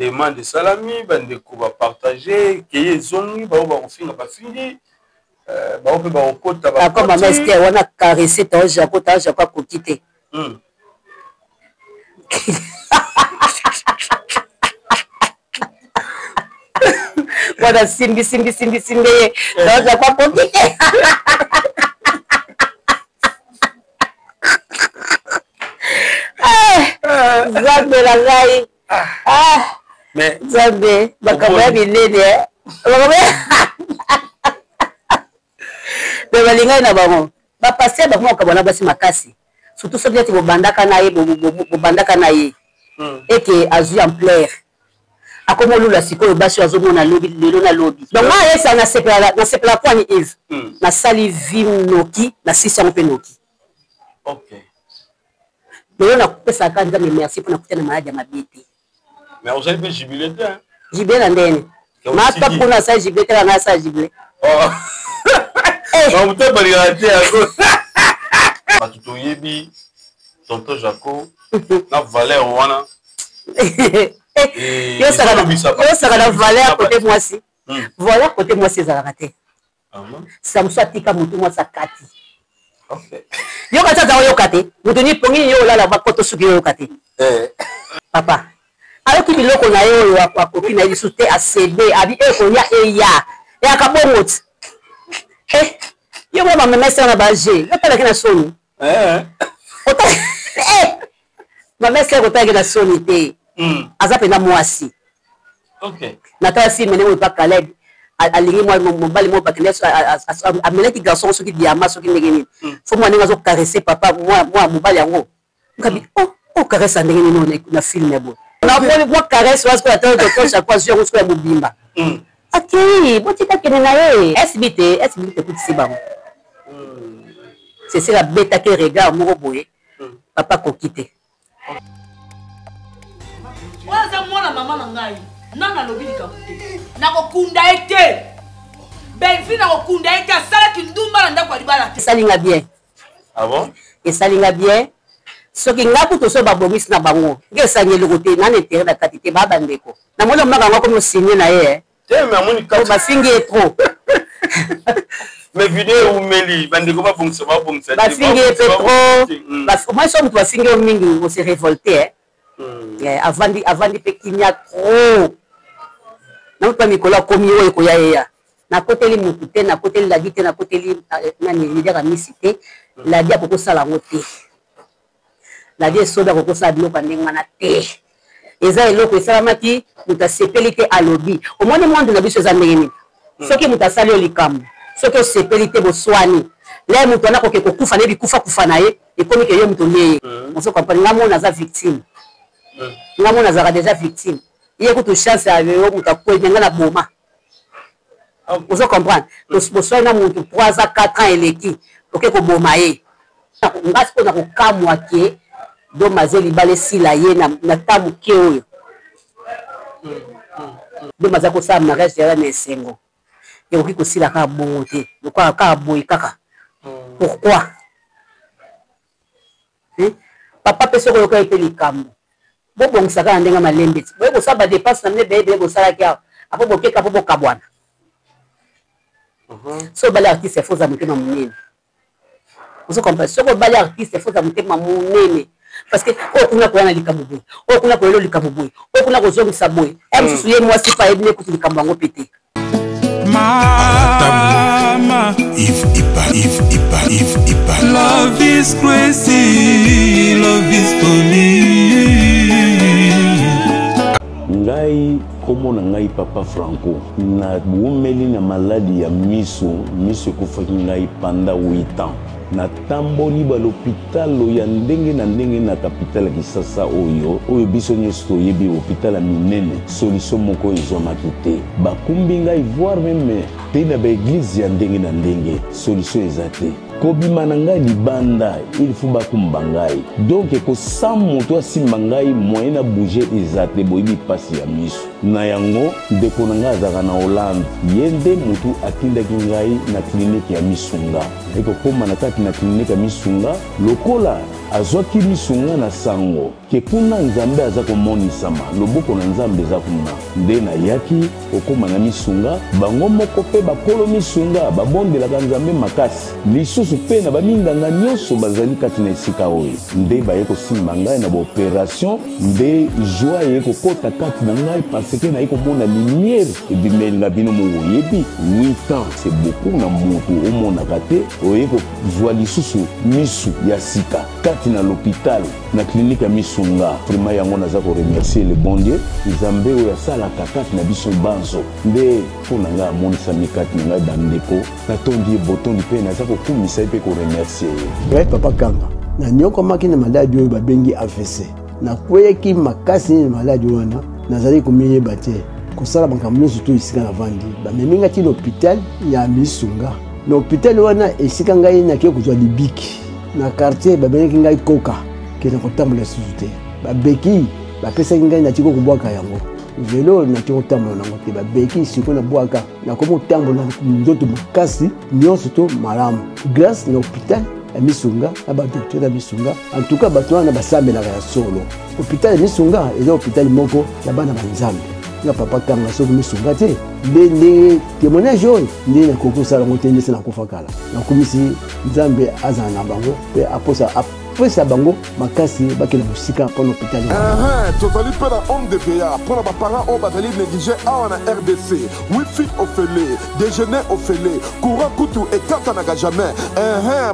demande de salami, bandeko va partager, qu'il y zongi, ba finga ba fingi, ba ope ba okota ba. Comme maman est-ce qu'on a caressé ton Japon quoi pour quitter. Voilà simbi. Ton Japon pour quitter. Zambe la gai. Mais Zambe, bakaba bilene. Mais balinga na bango. Ba passer ba mo kabona basi makasi. Surtout ceux qui bo bandaka na ye bo bandaka na ye. Et que azu ampleur. Akomo lula sikoyo basi azomona lobi lelo na lobi. Donc moi esa na sepela kwa ni Yves. Na sali vim noki na sisi mpe noki. OK. Mais on a coupé ça quand même merci pour nous coûter na malade ya mabiti. Mais vous avez bien jubilé hein? Jubilé ndene. Ma pas pour na ça jubilé là na ça jubilé. Oh. On peut pas regarder à gauche. Ba tuto yebi tonton Jaco na valeur wana. Yo ça la valeur côté moi si. Voilà côté moi c'est ça raté. Ça me soit tika mutu moi ça kati. OK. Yo kata za yo kate, mutuni pongi yo la ba koto suki yo kate. Papa. Alors ki biloko na yo wa kopi na isute ACB, abi e ko ya e ya. E akabongot. Yo mama mesa na baje, yo tala kina soni. Ota ma mesa ko tala kina soni te. Azape na mwasi. OK. Na tala si mene mo pa Caleb. Alingi moi mobali mo bakene amela ki garçon soki diama soki ndengeni faut moi ninga zo caresser papa moi mobali yango ngabi oh caresse ndengeni no na film ebo na moi caresse was ko atto de chaque fois sur ko mobimba akiri botika kene na ye SBT kuti bango c'est la bêta que regarde mo boye papa ko quitter waza mwana mama na ngai nana lobili kabute nakokunda ete Belfi nakokunda ete asala kindumba na ndako alibala te salinga bien. Ah bon? Et salinga bien. Soki ngapu to so babomisi na bango nge sangeli kote na intérêt na katite ba bandeko na mona maka ngako mo signer na ye te mais amoni ka ba fingi trop mais vidéo ou meli bandeko ba bongsa ba fingi trop ba moi so mtu ba fingi mingi on se révolter avant pe kinya trop na pas mikola komi yo ko ya na koteli mutu te na koteli la vie te na koteli nani leader a misité la dia ko sala ngote la dia soda ko sala biloko ndenga na te eza eloko esalamaki muta sepeli te alobi au moins monde na biso za ndengeni soki muta sali olikambo soki sepeli te boswani là mutu na ko ke kufa ne bikufa na ye e komi ke ye mutu ne on se comprend ngamo na za victime ngamo na za déjà victime il y a chance à yo muta ko ndenga na boma. Vous comprenez? Nous sommes dans 3 à 4 ans et l'équipe. Ok, ko bomaye. On va se poser au cas moi qui do mazeli bale sila ye na tamu ke oyo. Do mazako sa mariage ya na sengo. Et oki ko sila ka bongote. Lokwa ka boy kaka. Pourquoi? Papa peso ko ka epeli kambo. Bo bongisa ka ndenga malembe. Bo ko sa ba dépasse na bébé bo sala kia. Apo bo ke ka bo kabwana. So bali artiste faut amutema munene. Vous comprenez? So bali artiste faut amutema munene parce que okuna ko na likamubu. Okuna ko lelo likamubu. Okuna ko zongi saboy. Em suye moi si pa ebne ko likambango pété. Mama if ipa love is crazy, love is funny. Ngai komo na ngai papa Franco na bumeli na maladi ya miso kufaki ngai panda 8 ans na tamboli ba l'hôpital ya ndenge na capitale ya Kisasa oyo biso nyesto yebi hôpital ya minene solution moko ezomaki te bakumbi ngai voir même pe na ba église ya ndenge solution ezate kobima na ngai libanda il faut bakumba ngai donc ko samu to asimba ngai moyen na bouger ezate boyibi pasi ya miso na yango ndeko na ngai azaka na Hollande yende mutu atindaki ngai na kliniki ya misunga eko koma na kati na kliniki ya misunga lokola azwaki misunga na sango ke kuna nzambe aza komonisama loboko na nzambe eza kuna nde na yaki okoma na misunga bango moko pe bakolo misunga babondelaka nzambe makasi lisusu pe na baminganga nyonso bazali kati na esika oyo nde baye kosimba ngai na baopération nde joie ye kokota kati na ngai parce que naye komona lumière ebimeli na bino moyebi 8 ans c'est beaucoup na moto omonaka te oye kozwa lisusu misu ya sika kati na l'hôpital na clinique ya misunga vraiment yango naza ko remercier le bon Dieu nzambe oyo asalaka kati na biso banzo nde mpona ngai amonisami kati na ngai bandeko natondi botondi mpe naza kokumisa mpe koremercier ye papa Kanga na nyokomaki na maladi oyo babengi AVC nakweyaki makasi na maladi wana nazali komiyeba te kosala makambo nyonso to esika na vandi bameminga ti l'hôpital ya misunga na hôpital wana esika ngai nakie kozwa libiki na quartier babengaki ngai koka ke na kotambola susu te babeki bapesaki ngai natiki kobwaka yango velo natiki kotambola nango te babeki siko na bwaka nakomi kotambola nzoto makasi nyonso to malamu grâce na hôpital ya misunga na badokteur ya misunga en tout cas bato wana basambelaka ya solo hôpital ya misunga eza hôpital moko ya bana banzambe nga papa Kanga soki misunga te nde témoignage oyo nde nakoki kosala yango te ndesi nakufa kala nakomisi nzambe azala na bango mpe apesa bango makasi bakela mosika mpo na hôpital tozali mpe na homme de veya mpo na baparent oyo bazali néglige awa na RDC wifi ofele déjeuner ofele courant kutu ekatanaka jamais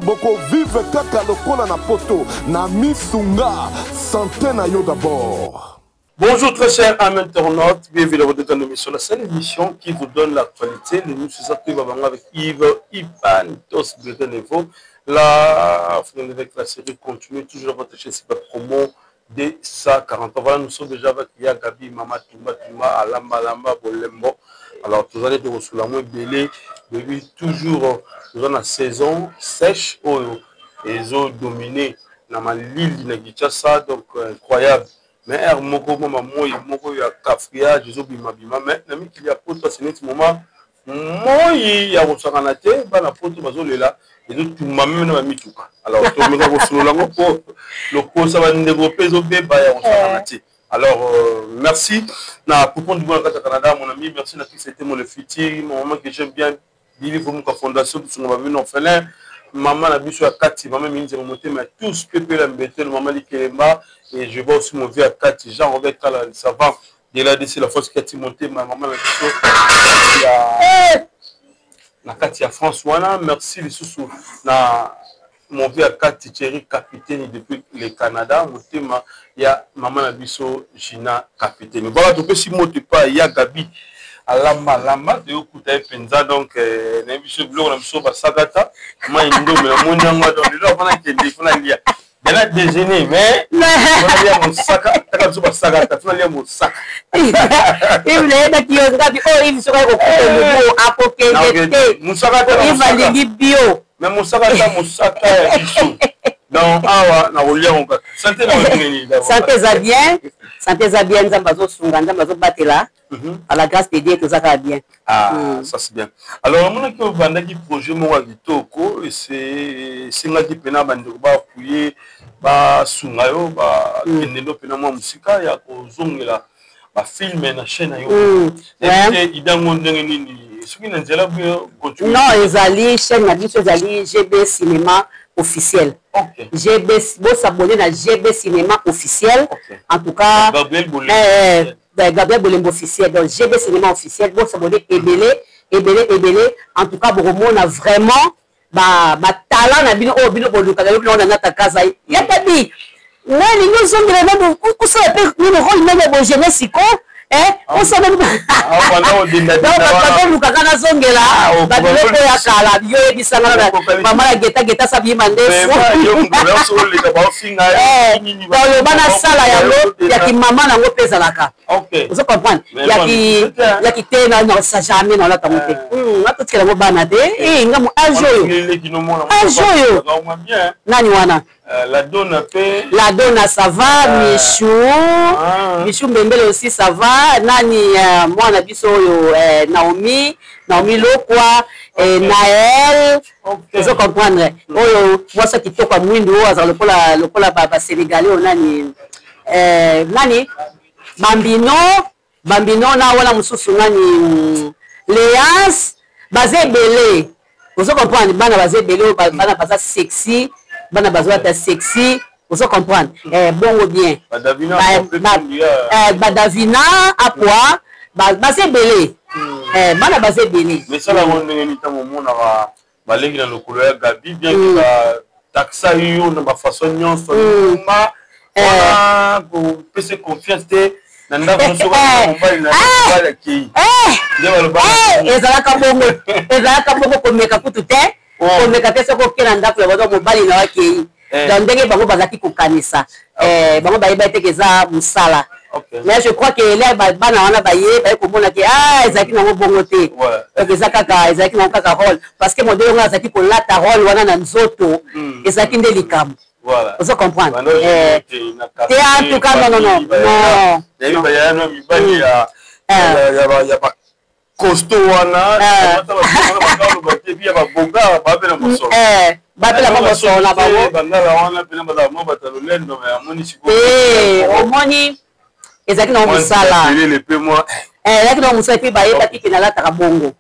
bokovivre kaka lokola na poto na misunga santé na yo d'abord. Bonjour très chers amis internautes, bienvenue dans votre émission. La seule émission qui vous donne l'actualité. Nous sommes avec Yves Ipantos de Denevo. La série continue toujours dans votre chaîne promo de 140 ans. Voilà, nous sommes déjà avec Yagabi, Mama Touma, Alamba Lamba, Bolembo. Alors, vous allez de sous la main belé, depuis toujours dans la saison sèche, et ont dominé dans ma l'île de Kinshasa, donc incroyable. Mais er moko mama moko ya kafria jezo bima mais nami qu'il y a pour toi c'est un moment moi ya kosakana te bana poto bazolela et tout mama na mituka alors to meka ko solo lango po loko ça va développer zo beba ya kosakana te alors merci na pour du bon Canada mon ami merci na qui c'était mon le futur mon maman que j'aime bien Billy pour mon fondation pour son baby non félin maman na biso ya kati maman minzi monter mais tous pépé la mbete maman Likelemba et je vois aussi mon vieux à kati Jean Robert Kala savant de la DC la force qui a monté ma maman la biso na kati ya France wana merci les sous na mon vieux à kati Thierry capitaine depuis le Canada motema ya maman la biso Gina capitaine voilà donc si mote pas ya Gabi alamba lamba de okuta penza donc na biso blog na biso ba sagata ma indo me la monanga donc le là pendant que défend lia elle a déjeuné mais on a lié mon sac ta biso ba sagata tu lié mon sac il est là qui on gabi oh il sera au apokete mon sagata il va ligi bio mais mon sagata biso donc awa na olia on ka santé na ngeni santé za bien nzamba zo sunga nzamba zo batela à la grâce de Dieu tout ça va bien. Ah, ça c'est bien. Alors, mon équipe va qui projet moi Vitoko et c'est là qui pena bande ba appuyer ba sungayo ba kenelo pena moi musika ya kozongela ba film na chaîne yo. Et idango ndenge nini soki na nzela bio continue. Non, ezali chaîne na biso ezali GB Cinéma officiel. OK. GB bo s'abonner na GB Cinéma officiel. En tout cas Gabriel Bolembo officiel, donc GB Cinéma officiel, bon s'abonner ébélé, en tout cas, bon, on a vraiment, talent, na bino, oh, bino, boluka, on a nata kaza, y a pas dit, mais nous sommes vraiment, où ça peut, nous, le rôle, même, bon, jeunesse, on s'en va. Donc, quand on a zongela, babiloko ya kala, yo ebisanga na mama ya geta sa bimande. Dans bana sala ya lo, ya ki mama na ngo pesa laka. OK. Vous comprenez? Ya ki te na no sa jamais na la tamote. Na to tikela ngo bana de, ngamu ajoyo. Nani wana? La donna ça va, Michou Mbembele aussi ça va, nani moi na biso yo Naomi Lokwa, Naël, vous comprendre. Oyo moi ça qui toka mwindu oza lokola baba sénégalais nani Bambino na wana mususu nani Léas basé belé. Vous comprenez bana basé belé bana baza sexy. Bana bazwa ta sexy, vous comprendre. Bon ou bien. Badavina à poids, basé belé. Bana basé belé. Mais ça la on ni ta moment na balegi na lokolo ya Gabi bien que taxa yo na ba façon nyonso ma ona ko pese confiance te na ndako so ko mbali na bala ki. Ezalaka bongo ko meka kutu te. On me kate soko kena ndako ya bazo mobali na wake dans ndenge bango bazaki kokanisa bango bayeba te keza musala mais je crois que là bana wana baye baye komona ke ezaki na bongo te keza kaka ezaki na kaka rôle parce que modèle nga ezaki ko lata rôle wana na nzoto ezaki nde likamu voilà vous comprenez en tout cas non ya costaud wana bia ba bonga ba pela moso ba pela moso na bango bangala wana pela ba mo batalo lendo ya munisi ko omoni ezaki na musala le pe moi ezaki na musala pe ba yeba ki na lata ka bongo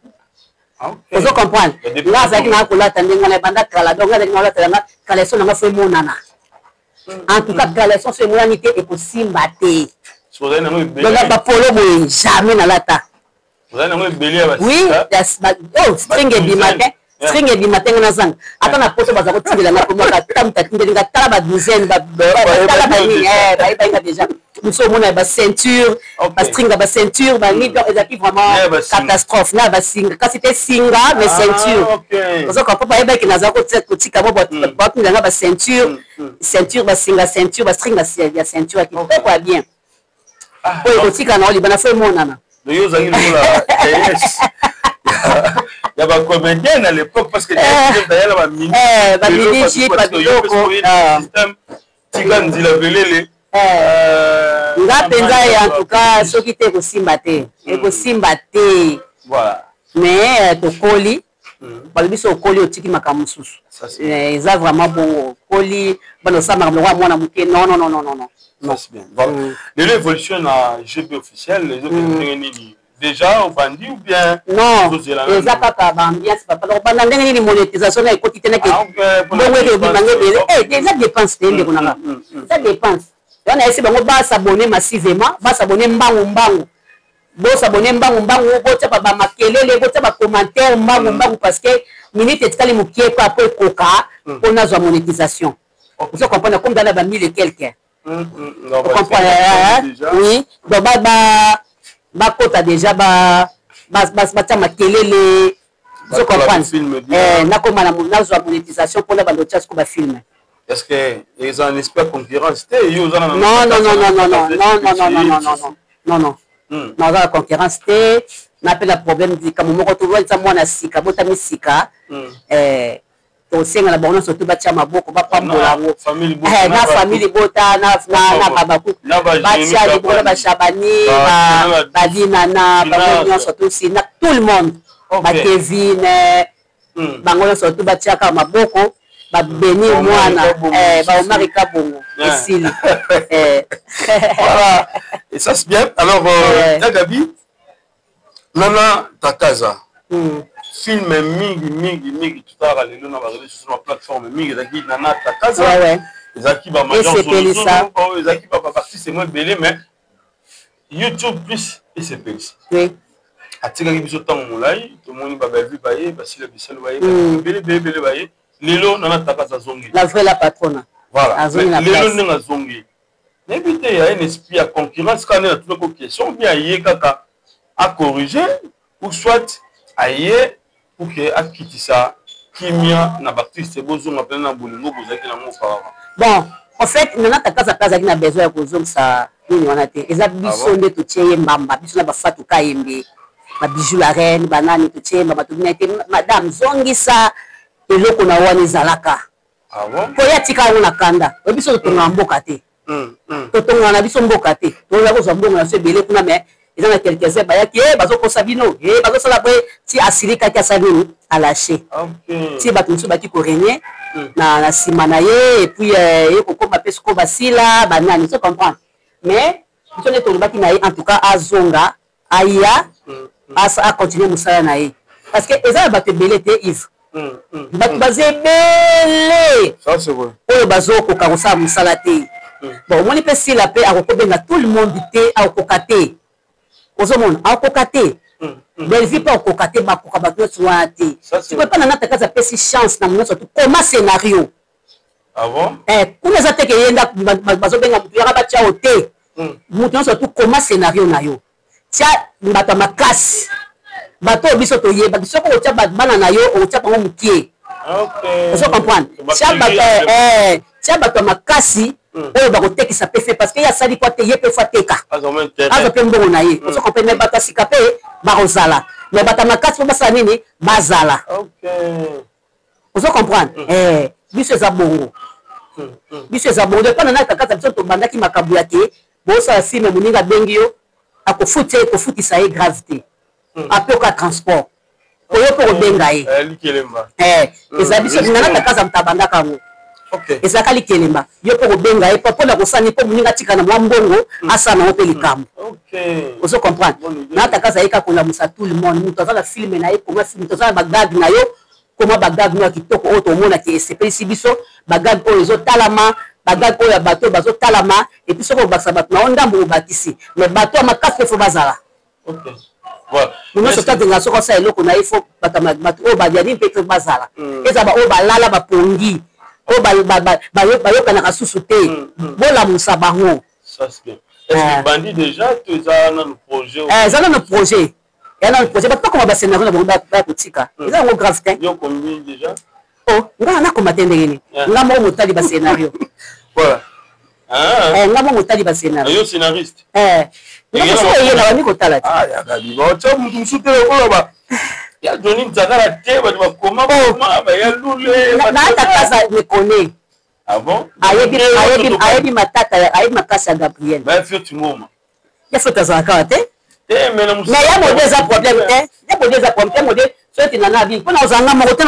vous comprenez là ezaki na ko lata ndinga na banda kala donc ezaki na lata na kala so na fe monana en tout cas kala so fe monana te e ko simba te so na no be donc ba polo mo jamais na lata. Oui, string du matin. String du matin, on a zang. Attends, la photo, on a retiré la main pour moi. T'as la douzaine, déjà. Nous sommes en ceinture, string à ceinture, ils vraiment catastrophe. Quand c'était singa, mais ceinture. Parce qu'on peut pas dire qu'il y a une ceinture, ceinture, ceinture, string à ceinture, qui peut pas bien. Oui, aussi, quand on a fait mon âme. Il y a des comédiens à l'époque parce que d'ailleurs en tout cas ceux qui étaient aussi battés voilà mais tokoli balbiso okoli otiki makamususu ça vraiment bon okoli bano sama mwana muke non. Non, c'est bien. Voilà. L'évolution à GB officiel, les autres déjà au bandit ou bien non, les papa bandit, c'est pas donc pendant les monétisation et quotidien que déjà dépense ça dépense. On a essayé de s'abonner massivement, s'abonner mbangu. Bo s'abonner mbangu, bo tapa ba makelele, bo tapa commentaire mbangu parce que minute etikali mukie kwa après coca, on a sa monétisation. Vous comprenez comme dans la 1000 et quelques. Vous comprenez? Oui. Donc, kota déjà, ma kelele. Vous comprenez? Na comme la monétisation pour la balotias comme film. Est-ce que ils ont un espèce concurrence? Non. Dans la concurrence, on appelle le problème du Cameroun. On retrouve moi na sika, botami sika. Tosenga na bongo surtout batia maboko ba pambola ngo na famille bota na babaku batia les bona ba Chabani ba Dinana ba surtout si na tout le monde ba Kevin bango surtout batia ka maboko ba Beni mwana ba Omarika bongo esili voilà et ça c'est bien alors Gabi Nana Takaza film mingi tout à l'heure on va regarder sur la plateforme mingi zaki Nana Takaza zaki ba major solo zaki ba partie c'est moins belé mais YouTube plus et c'est plus oui atika ki biso tango molai to moni ba vu baye ba sila biselo baye belé baye lelo Nana Takaza zongi la vraie la patronne voilà lelo ninga zongi N'évitez, il y a un esprit à concurrence quand on a toutes les questions, bien il y a à corriger, ou soit à y pour que à quitter ça, kimia, na baptiste, c'est beau, on appelle na boulingo, vous êtes dans mon auparavant. Bon, en fait, nous avons besoin de besoin de ça. Nous avons besoin de tout tirer, mbamba, besoin de faire tout kaimbe, ma bijou la reine, banane tout tirer, mbamba tout madame zongi ça, et l'eau qu'on a ouani zalaka. Ah bon? Pour y a tika on a kanda, et puis sur ton ambokate. Ton on a vu son bokate. On a besoin de se belé pour mais ils ont quelques heures, qui est bazo kosabino, et bazo salabé, si assuré kaka sabino à lâcher. Si bateau sur bâti corénien. Na simanaye et puis koko ba pesko basila banani tu comprends mais tu ne tourne pas qui en tout cas à zonga aya à continuer musala nae parce que eza ba te belete if ba bazé belé ça c'est vrai o bazo ko ka musala musala te bon on peut si la paix à rekobenga tout le monde té à kokate ozomon à kokate belle vie pas kokate ba kokabatu soati tu peux pas na ta casa pesi chance na mona surtout comment scénario ah bon kuna za teke yenda bazo benga mutu ya ba cha hote mutu surtout comment scénario na yo tia mbata makasi bato biso to yeba biso ko tia bana na yo o tia pango mukie OK je comprends tia bato makasi oyo bakotekisa pe fait parce que ya sali kwa te ye pe fateka azo pe mbongo na ye ozo comprendre bato sika pe barozala mais bato makasi ba sa nini bazala OK ozo comprendre biso za bongo biso za bongo pas na kaka biso to bandaki makabu yake bo sa filme muninga bengi yo akofute ko futisa ye gravité après ka transport oyo ko benga ye likelemba eza biso na kaka mtabanda kango OK ezakali kelemba yo ko benga e papa na kosani po muninga tika na mbongo asana ope likambo OK ozo comprendre na ta kaza eka kola musa tout le monde muto za la film na ye comment film to za bagdad na yo comment bagdad no kitoko oto mona ki espèce biso bagdad o ezo talama bagdad o ya bato bazo talama et puis soko baksa bato na ondambo obatisi mais bato makasi fo bazala OK voilà nous sommes tous dans soko sa eloko na ifo bato o badiani pe bazala eza ba o balala ba pongi o ba kana susu te bola musa bango ça c'est bien est-ce que bandit déjà tu as un projet ça dans le projet et dans le projet pas comment ba scénario na bongo ba kutika eza ngo grave te yo combien déjà oh ngana ko matende ngini ngamo motali ba scénario voilà ngamo motali ba scénario yo scénariste ngamo so yena wani ko tala ya gabi ba cha mutu musute ko ba ya Johnny Nzakala te ba comment ba ya lule na ta kaza me connaît ah bon ayebi matata ayebi makasa Gabriel ba fait tu moment ya faut tazaka te mais ya mo déjà problème te ya mo déjà problème mo de so ti na bi pona ozanga mo te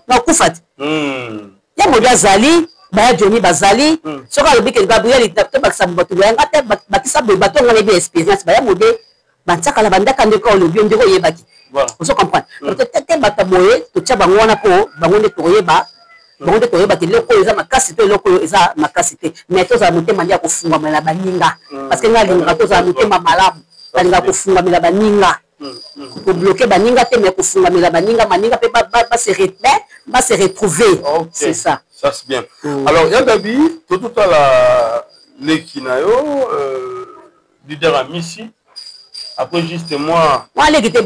na kufat ya mo déjà zali ba Johnny bazali so ka lobi ke Gabriel te bakisa bato ya ngate bakisa bato ngane bi experience ba ya mo de bantaka la bandaka ndeko lobi ndeko yebaki on comprend peut-être bata boye to tcha bango wana po bango ne to yeba bango ne to yeba ke loko eza makasi to loko eza makasi te mais to za motema ndia kofunga mala baninga parce que ngalinga to za motema malamu balinga kofunga mala baninga ko bloquer baninga te mais kofunga mala baninga maninga pe ba se retrouver c'est ça ça c'est bien alors ya Gabi tout à la lekinayo leader à Missi après juste moi les qui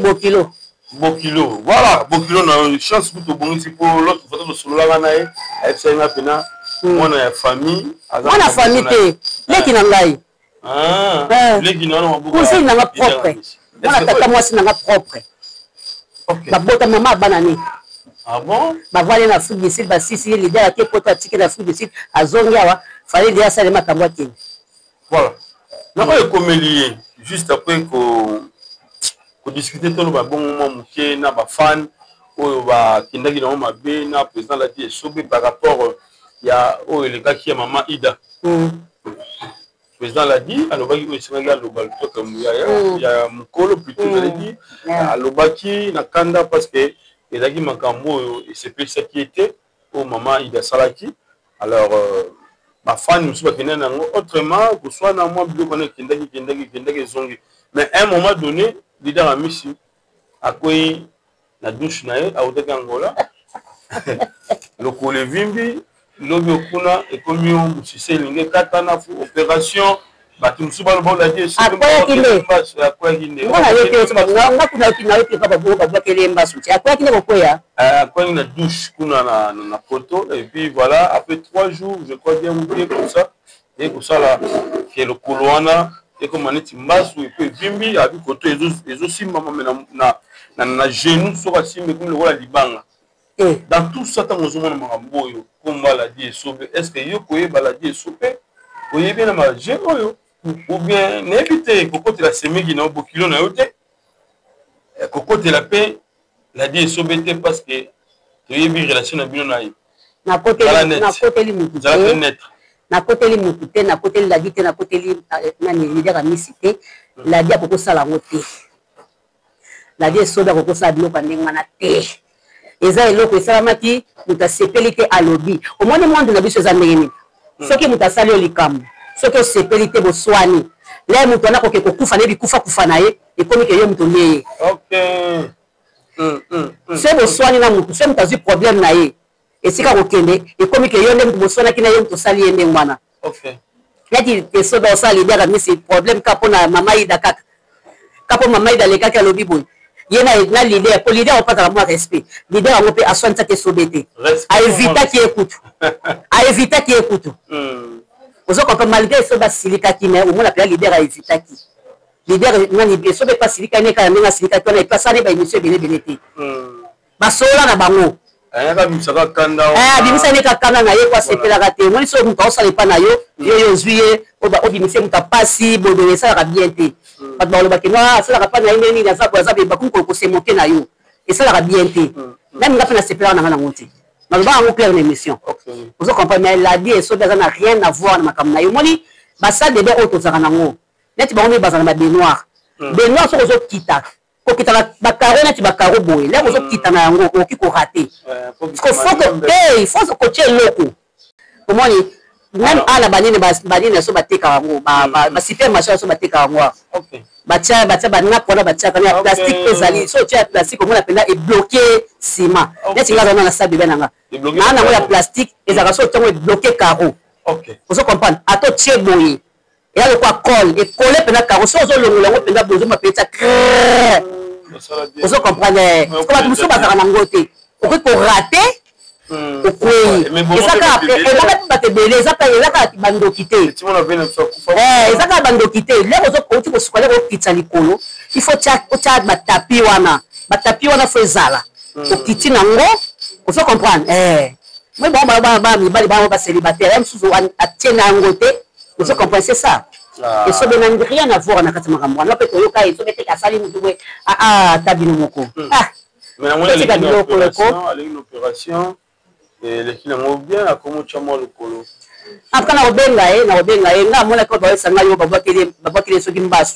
Bokilo voilà Bokilo na chance pour bonisi pour l'autre photo de solo la na e ça nga pena moi na famille te les qui na ngai les qui na beaucoup aussi na propre moi tata moi c'est na propre OK ba bota mama banani ah bon ba voilà na Afrique du Sud ba sisi leader à poto ticket d'Afrique du Sud azonga fallait déjà ça les makambo te voilà na ko komelier juste après qu'on discuter tout le bon moment muké na ba fan oyo ba kindaki na mabe na président la dit sobe par rapport ya oyo le gars qui est maman Ida président l'a dit alobaki ko singa global to comme ya mukolo plutôt j'allais dire alobaki na kanda parce que ezaki makambo oyo c'est plus ça qui était au maman Ida Salaki alors ma fan musu ba kenda nango autrement que soit na moi bilo connait kindaki zongi mais à un moment donné leader à Missi a quoi la douche nae a oteka Angola le kole vimbi lobi okuna ekomi musise linge katana fu opération batu musuba lo la die so akwaya kinde ngona yote so ngona kuna kina yote kaba bo ba kelemba suti akwaya kinde kokoya akwaya na douche kuna na photo et puis voilà après 3 jours je crois bien oublié comme ça et pour ça là que le couloana et comme maneti mbasu et puis vimbi abi koto ezo simba na genou so ka simba comme le wala libanga. Dans tout ça, tant que nous avons comme maladie et sauvé, est-ce que vous pouvez maladie et sauver? Vous pouvez bien manger ou bien n'éviter que quand la semaine qui n'a pas beaucoup de noté, que quand la paix, la die est sauvée parce que vous avez une relation avec nous. Na côté limite, na côté limite, na côté la vie, na côté la mixité, la die a beaucoup ça la moté. La die est sauvée beaucoup ça de l'eau pendant qu'on a té. Eza eloko esalamaki mutasepeli te alobi omoni monde na biso eza ndenge soki mutasali olikambo soki osepeli te boswani le mutu ana koke kokufa ne bikufa na ye ekomi ke ye mutu neye se boswani na mutu se mutu azwi problème na ye esika kokende ekomi ke yo nde mutu boswanaki na ye mutu osali ye ndenge wana neti esoda osali biaka misi problème ka mpo na mama ida kaka ka mpo mama ida lekaki alobi boye il y a un leader, pour leader on pas vraiment respect. Leader on peut assurer ça qui est sobété. À éviter qui écoute. À éviter qui écoute. Vous avez malgré ce bas silica qui n'est au moins appelé leader à éviter qui. Leader non leader ce pas silica n'est quand même silica qui n'est pas ça les ba monsieur bénété. Ba sola na bango. Bimisa ne kakanda na ye kwa sepela kate. Moi so muto osala pa na yo yo zuye oba obimisa muta pasi bodole ça ra bien té. Pas de le bakina ça la pas na nini na za za be bakuko ko se moquer na yo et ça la bien té même nga na sepela na ngonti na ba ngo clair une émission vous comprenez mais la vie et ça n'a rien à voir na makam na yo moni ba ça de be auto za na ngo net ba ngo bazana ba benoir benoir so ko kita ko kita ba caro net ba caro boy là ko kita na ngo ko ki ko rater parce que faut que il faut se coacher loko comment même à la banine so bateka ngo ba super machin so bateka ngo batia banina pona batia kana plastique ezali so tia plastique on appelle et bloqué ciment neti nga na sabe benanga na ngo ya plastique ezaka so tongo bloqué carreau vous comprenez ato tie boye et alors quoi colle et coller pena carreau so zo longola ngo pena bozo ma peta vous comprenez comment tout ça bazaka na ngote ko rater il faut batapi wana fo ezala okiti nango ozo comprendre moi bon ba célibataire même sous atiena yango te ozo comprendre c'est ça et ça n'a rien à voir na kati makambo wana peut yoka et so bete kasali mutu we tabino moko mais on a une opération et les filles ont bien à comment tu as mal au colo. Après na obenga nga mona ko ba sanga yo babakile so kimbasu.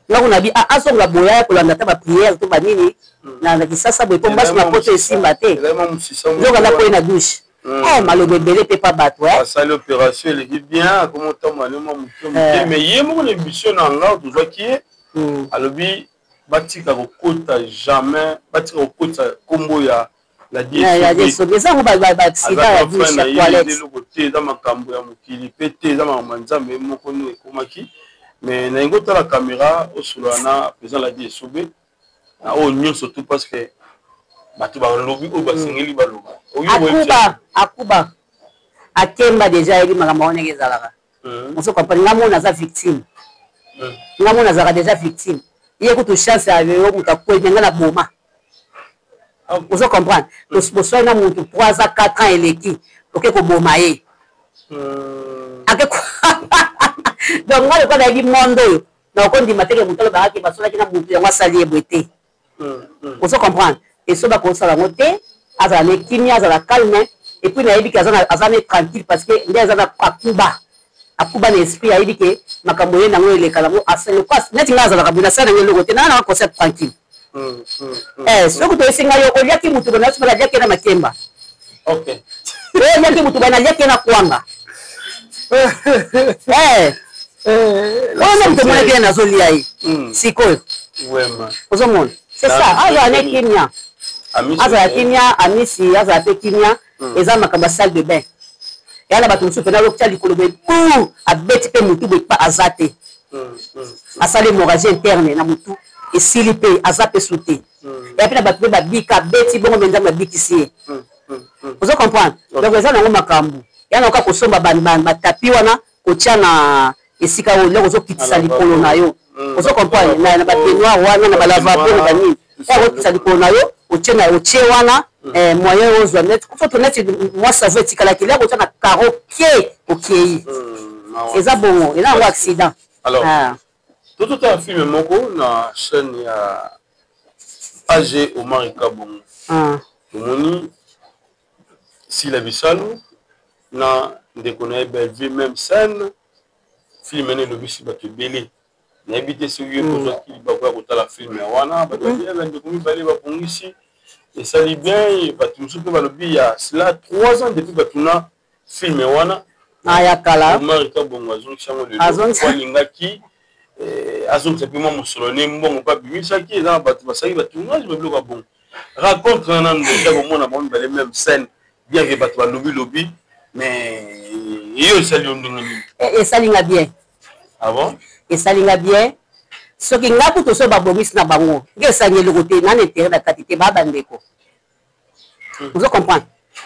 Là on a dit aso nga boya ko landa ta ba prière to ba nini na kisasa boy kombasu na poto esimba te. Donc la ko na douche. Malobe belé pe pas bato ça l'opération elle dit bien comment tu mal mais yé mo les missions en là tu vois qui est alobi batika ko kota jamais batika ko kota kombo ya la die mais ça on va sida la douche la toilette le côté dans makambo ya mokili pété dans manzambe moko no ekomaki mais na ngota la caméra au solana faisant la die sobé na o nyo surtout parce que batu ba lobi o ba sengeli ba loba akuba akemba déjà eli makambo on ezalaka on se comprend ngamo na za victime ngamo na za déjà victime il y a chance à yo mutakoe ngana boma. Vous comprenez? Le sponsor n'a monté 3 à 4 ans et l'équipe. Ok, pour bomayer. Donc, moi, je vais dire monde. Donc, on dit que vous avez dit que vous avez sali et beauté. Vous comprenez? Et ça va commencer à la montée, à la chimie, à la calme. Et puis, il y a dit qu'il est tranquille parce que il y a à Cuba. À Cuba, l'esprit a dit que ma camoye n'a pas les calamos. À ce pas, n'est-ce pas, la cabine, ça n'a pas le côté, n'a pas un concept tranquille. Ce que tu as singa yo olia ki mutu bana sima la na makemba. OK. Olia ki mutu bana na kwanga. On aime comment bien na zolia yi. Siko. Wema. Ozomon. C'est ça. Aza ne kimia. Aza kimia, amisi, aza pe kimia. eza makambo salle de bain ya na bato mosusu pena lokotia likolo boye pou abeti mpe motu boye pa aza te asala hémorragie interne na motu esili mpe aza mpe su te ya mpe na bato mpe babika abeti bongo mpe nzambe abikisi ye ozo comprendre donc eza nango makambo ya na oka kosomba batapi wana kotia na esika oyo loko ozokitisa likolo na yo ozo comprendre na bapeignoir wana na balavabo na banini ya okokitisa likolo na yo otie wana moyen ozwa net foto neti mwa savo etikalaki leko otia na karo kie okei eza bongo eza yango accident. Alors tout un film moko na chaîne ya AG Omar Kabongo tomoni Sila Bisalo na ndeko na Bellevue même scène film ne lobisi bato belé na habité sur yo ko ki bakwa kotala film ya wana bato ya ndeko mi balé ba pongisi et ça dit bien bato musupe balobi ya cela 3 ans depuis batuna film ya wana ya kala Omar Kabongo azongishango le walingaki azongisapima musolone mbongo pa bimisaki eza bato basaki batuna je me bloque bon raconte na ndeko komona ba balé même scène bien que bato balobi lobi mais yo sali ondonga ni et salinga bien ah bon et salinga bien ce qui nga kuto so babomisi na bango nge sangeli kote na intérêt na katité ba bandeko vous comprenez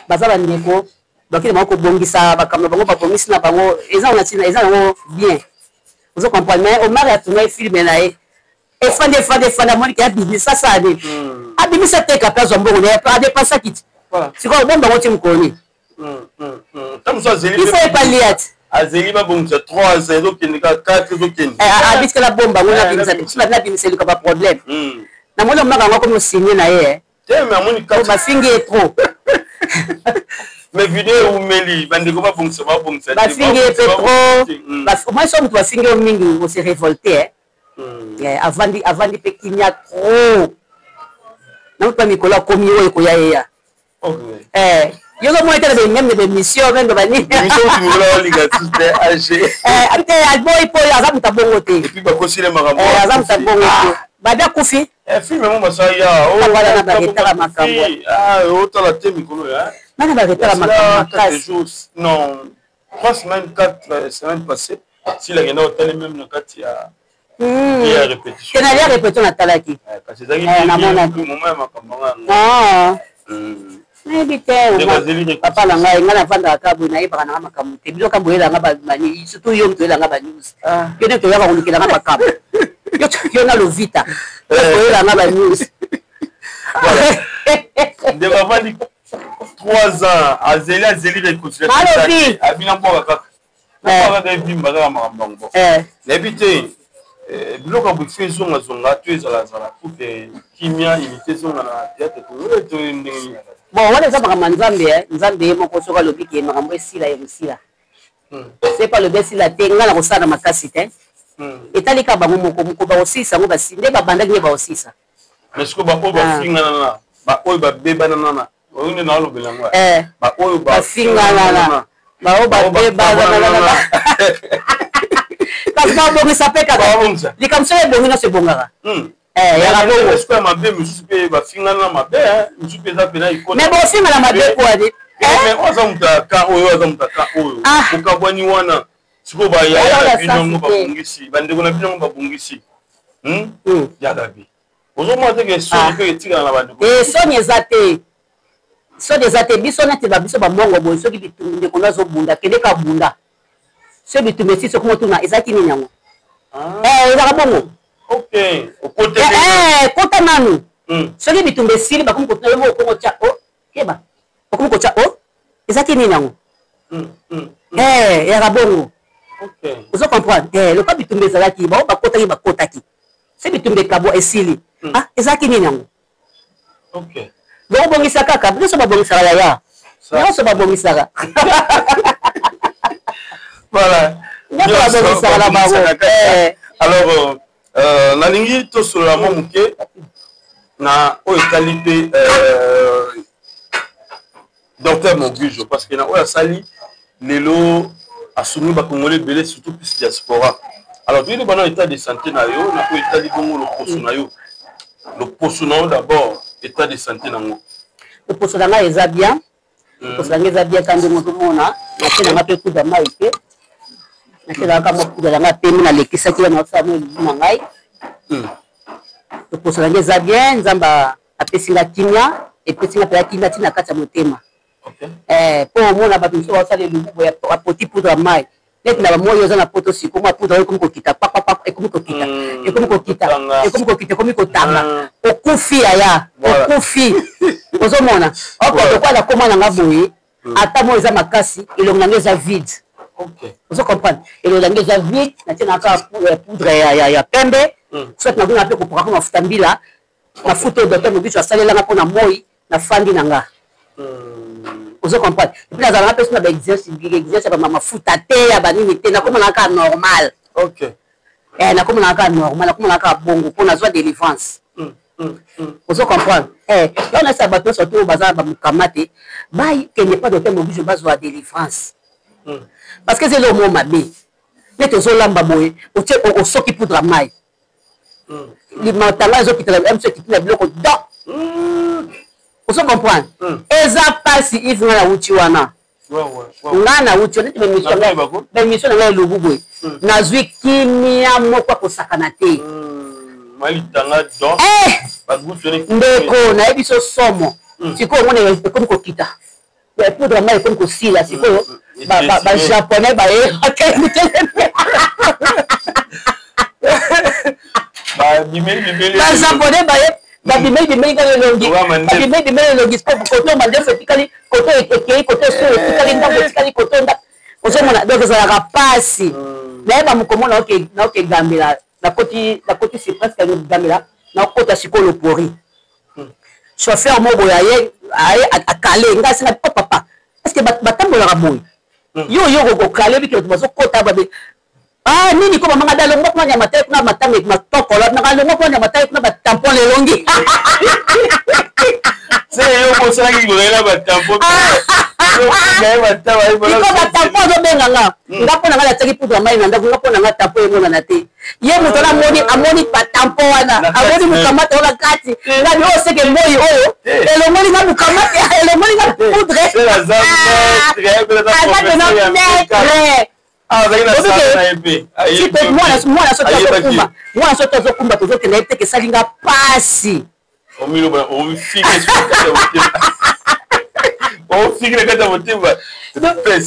baza bandeko bakile mako bongisa bakamna bango babomisi na bango eza on atina eza ngo bien vous comprenez mais Omar a tourné film na e fande moni ka bibi sasa ade abimi sa teka place mbongo ne pas dépenser kit voilà c'est quoi bon bango timkoni il faut épargner azeli ba bon c'est 3 0 qui n'est qu'à 4 0 qui habite que la bombe on a bien ça na bien c'est le pas problème na mona maka ngako mo signer na ye te mais amoni ka ba singe trop mais vidéo meli bandeko ba bon c'est ba singe trop parce que moi somme toi singe mingi on s'est révolté avant de pekinya trop na pas mikola komi oyo ko ya yo ko moite de même de mission même de bani mission tu voulais liga tout AG ate alboy po ya zamu tabongo te et puis ba kosile makambo zamu tabongo te bada kufi film mo masaya wala na bagetara makambo otala te mikolo ya na bagetara makambo non 3 semaines 4 semaines passées si la gena otale même na kati ya ya répétition tena ya répétition na talaki parce que zaki na mona moment ya makambo papa na ngai ngana vanda kabu na yeba na makambo te biloka boyela nga bani surtout yo mtoyela nga news yo ne toyaka kunikela nga makambo yo na lovita boyela nga ba news de bavandi 3 ans azeli réconciliation abina mboka kaka kaka bimba kaka makambo nebite biloka bufe zonga zonga to ezala pour que kimia imité zonga na théâtre to ndenge bon wana eza makambo nzambe moko soki alobi ke makambo esila ekosila c'est pas le besila te nga na kosala makasi te etalika bango moko baosisa yango basi nde babandaki nde baosisa mais siko baoyo bafinganana baoyo babebanana oyo nde naolobela yango baoyo bafinganana baoyo babebanana kasi babongisa mpe kaka likambo soki ebongi nyonso ebongaka est-ce que mabe mususu pe bafingana mabe mususu pe za pena ikona mais bofingana mabe kwa de mais oza mutaka oyo okabwani wana siko ba ya bino ngo babungisi bandeko na bino ngo babungisi ya dabi ozo mo te ke so pe etika na bandeko soni eza te biso neti babiso bamongo boye soki bitumbe kono zo bunda kende ka bunda so bitumbe si soki motuna ezaki nini yango ezaka bongo ok côté kota nanu soki bitumbe sili bakomi kotuna yo moko kongo tia keba bakomi kotia ezaki nini yango ezaka bongo ozo comprendre lokola bitumbe ezalaki bao bakotaki so bitumbe kabo esili ezalaki nini yango bobongisa kaka biso babongisaka yaya nyonso babongisaka voilà nyonso babongisaka na bango alors nalingi tosolola mwa moke na oyo etali mpe docteur Mobujo parce que na oyo asali lelo asuni bakongole ebele surtout plus diaspora alors toyini bana état de santé na yo na oyo etali bongo loposo na yo d'abord état de santé nango loposo na ngai eza bien tokosalanga eza bien kandi mozomona natenanga mpe kuda mai te natenaka mwa kuda nanga pembe nalekisaki wana osala mo elibu na ngai tokosalanga eza bien nzambe apesinga kimia epesinga mpenza kimia ntina kati ya motema mpo omona bato mosusu baosala elubu apoti poudre ya mai neti na bamoi oza na poto siko mwa poudre ekomi kokita papapapa ekomi kokita ekomi kotanga okufi yaya okufi ozomona okotokwala koma nanga boye ata mo eza makasi elongo nango eza vide ozo comprendre elongo nango eza vide natie naka poudre ya pembe soit nakona mpe kopokaka mafuta mbila mafuta oyo docteur mobiso asalelanga mpona moi na fandi nanga ozo comprendre et puis nazalanga mpe so na baexercice ya mafuta te ya banini te nakomonaka normal nakomonaka normal nakomonaka bongo mpo nazwa délivrance ozo comprendre yo nasa bato nyonso to baza bamokama te bakende pa docteur mobiso bazwa délivrance parce que ezeli omo mabe neti ozolamba boye otie osoki poudre ya mai matanga ezokitala mso ekiti na biloko don ozo comprendre eza pasi ive nga na wuti wana nga na wuti wana neti bemission na ngai elobu boye nazwi kimia moko akosakana te ndeko nayebi so somo sikoyo omona ekomi kokita poudre mai ekomi kosila sikoyo bajaponais bajaponais baye babimeli kaka elongi babimeli elongi koto mandefu etikali koto ekei koto so etikali ntango etikali koto nda ozomona donc ezalaka pasi nayeba mokomona naokegambela nakoti si presque agambela nakota sikolo pori chauffeur mo boye aye akale nga asinga papa est-ce que batambolaka boye yo kokale biki bato bazokota babe nini ko mamanga dalongo kuna nyama te kuna matame matokola nakalongo kuna nyama te kuna batampon elongi yo kosalaki kolela batampon iko batampon ozobenga nga mpo na nga natiaki poudre mai na ndako nga mpo na nga tampon emonana te ye moto amoni batampon wana amoni mokamate ola kati ngabi oyo seke moi oyo elongoli nga mokamate elongoli nga poudre azapena metre mwana soki tozokumba tozokenda ye teke esali nga pasi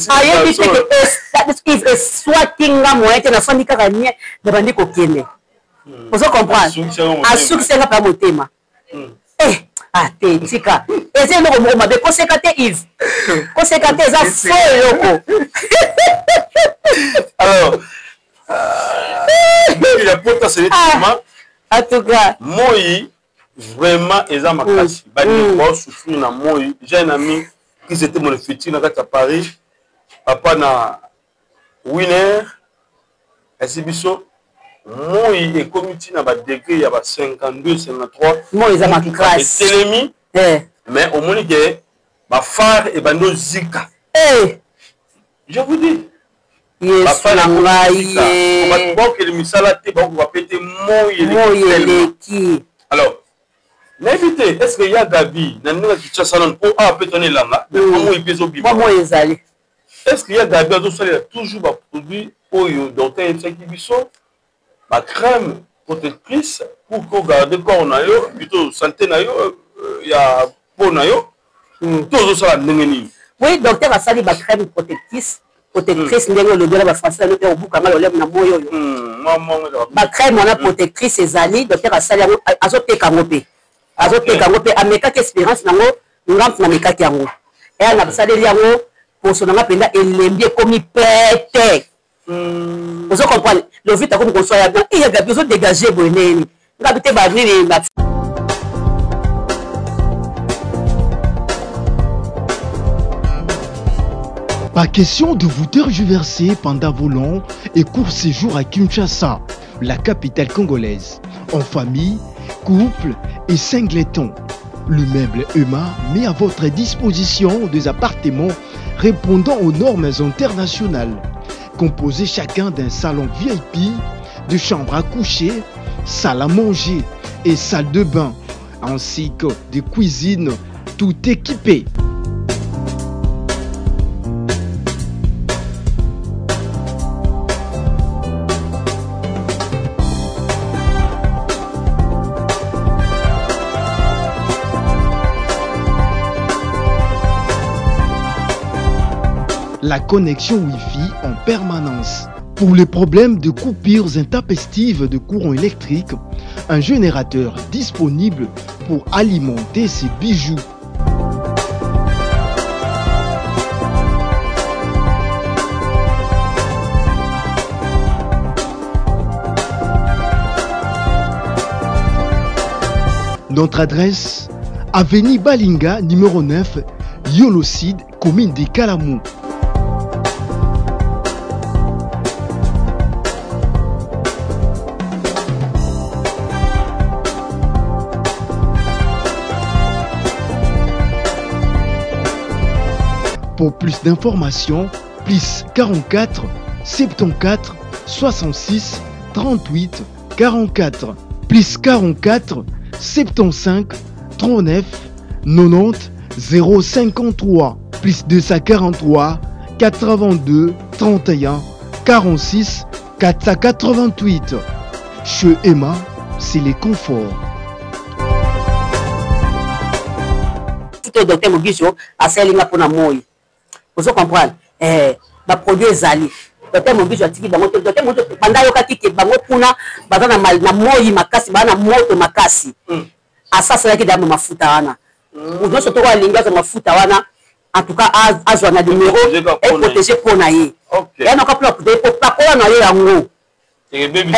ayebi teke eswaki nga moyen te nafandi kaka nie nabandi kokende ozo comprendre asukisenga mpa motema te tika eza eloko moko mabe koseka te Yves koseka te eza fo eloko alors la potentialité en tout cas moi vraiment eza makasi bani ko souffrir na moi j'ai un ami qui était mon futur na kata Paris papa na winner esibiso moi et comité na ba degré ya ba 52 53 moi eza makasi telemi mais au moins que ba phare et bando zika je vous dis yes na ngai le misala te ba ko péter moyeleki alors n'évitez est-ce que y a Gabi na ninga kicha salon pour pétonner là moi ipezo biba moi ezali est-ce qu'il y a Gabi à toujours ba produit oyo docteur Nsaki biso ba crème protectrice pour garder corps na yo plutôt santé na yo ya peau na yo toujours ça ndengeni oui docteur asali ba crème protectrice ndenge le bien ba français le père buka ngalo lem na moyo yo ba crème on a protectrice ezali docteur asali azoteka ngope ameka ke espérance nango ngamp na meka ki yango et na asali yango pour son nga penda elembi ekomi pete ozo comprendre le vite comme qu'on soit bien il y a besoin de dégager bonene ngabite ba nini ba. Pas question de vous tergiverser pendant vos longs et courts séjours à Kinshasa, la capitale congolaise. En famille, couple et singleton. Le meuble EMA met à votre disposition des appartements répondant aux normes internationales. Composés chacun d'un salon VIP, de chambres à coucher, salle à manger et salle de bain, ainsi que de cuisine tout équipées. la connexion Wi-Fi en permanence. Pour les problèmes de coupures intempestives de courant électrique, un générateur disponible pour alimenter ces bijoux. Notre adresse, avenue Balinga, numéro 9, Yolocide, commune de Kalamou. Pour plus d'informations, plus 44 74 66 38 44, plus 44 75 39 90 053, plus 243 82 31 46 488. Chez Emma, c'est les conforts. Tout docteur Mogiso a servi pour la moi. Vous comprenez? Les produits Zali. Docteur Mogiso a dit que docteur Mogiso, pendant que tu es bango puna, bazana mal na moi makasi, bana moto makasi. Asa c'est là que dama mafuta wana. Nous surtout à linga za mafuta wana. En tout cas, à joindre le numéro et protéger pour naïe. Et on a pas pour pas quoi naïe yango. Et bébé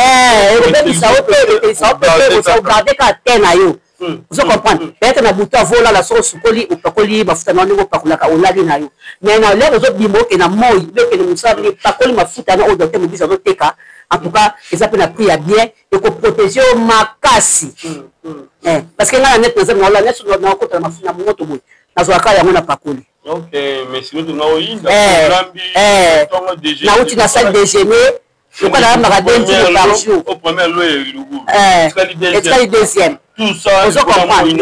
ça peut garder qu'à terre naïe. Vous comprenez? Peut-être na bouton vola la sauce poli ou pakoli mafuta na ngo pakula ka olali nayo. Mais na les autres bimo que na moi, le que nous savons pakoli mafuta na au docteur me dit teka. En tout cas, ils appellent la prière bien et qu'on protéger au makasi. Parce que là, net nous avons la net sur notre côté la mafuta na moto boy. Na zo akaya mona pakoli. OK, mais sinon tu n'as eu na uti na salle déjeuner. Je crois la maradine par jour. Au premier lot et le deuxième. Tout ça, vous comprenez.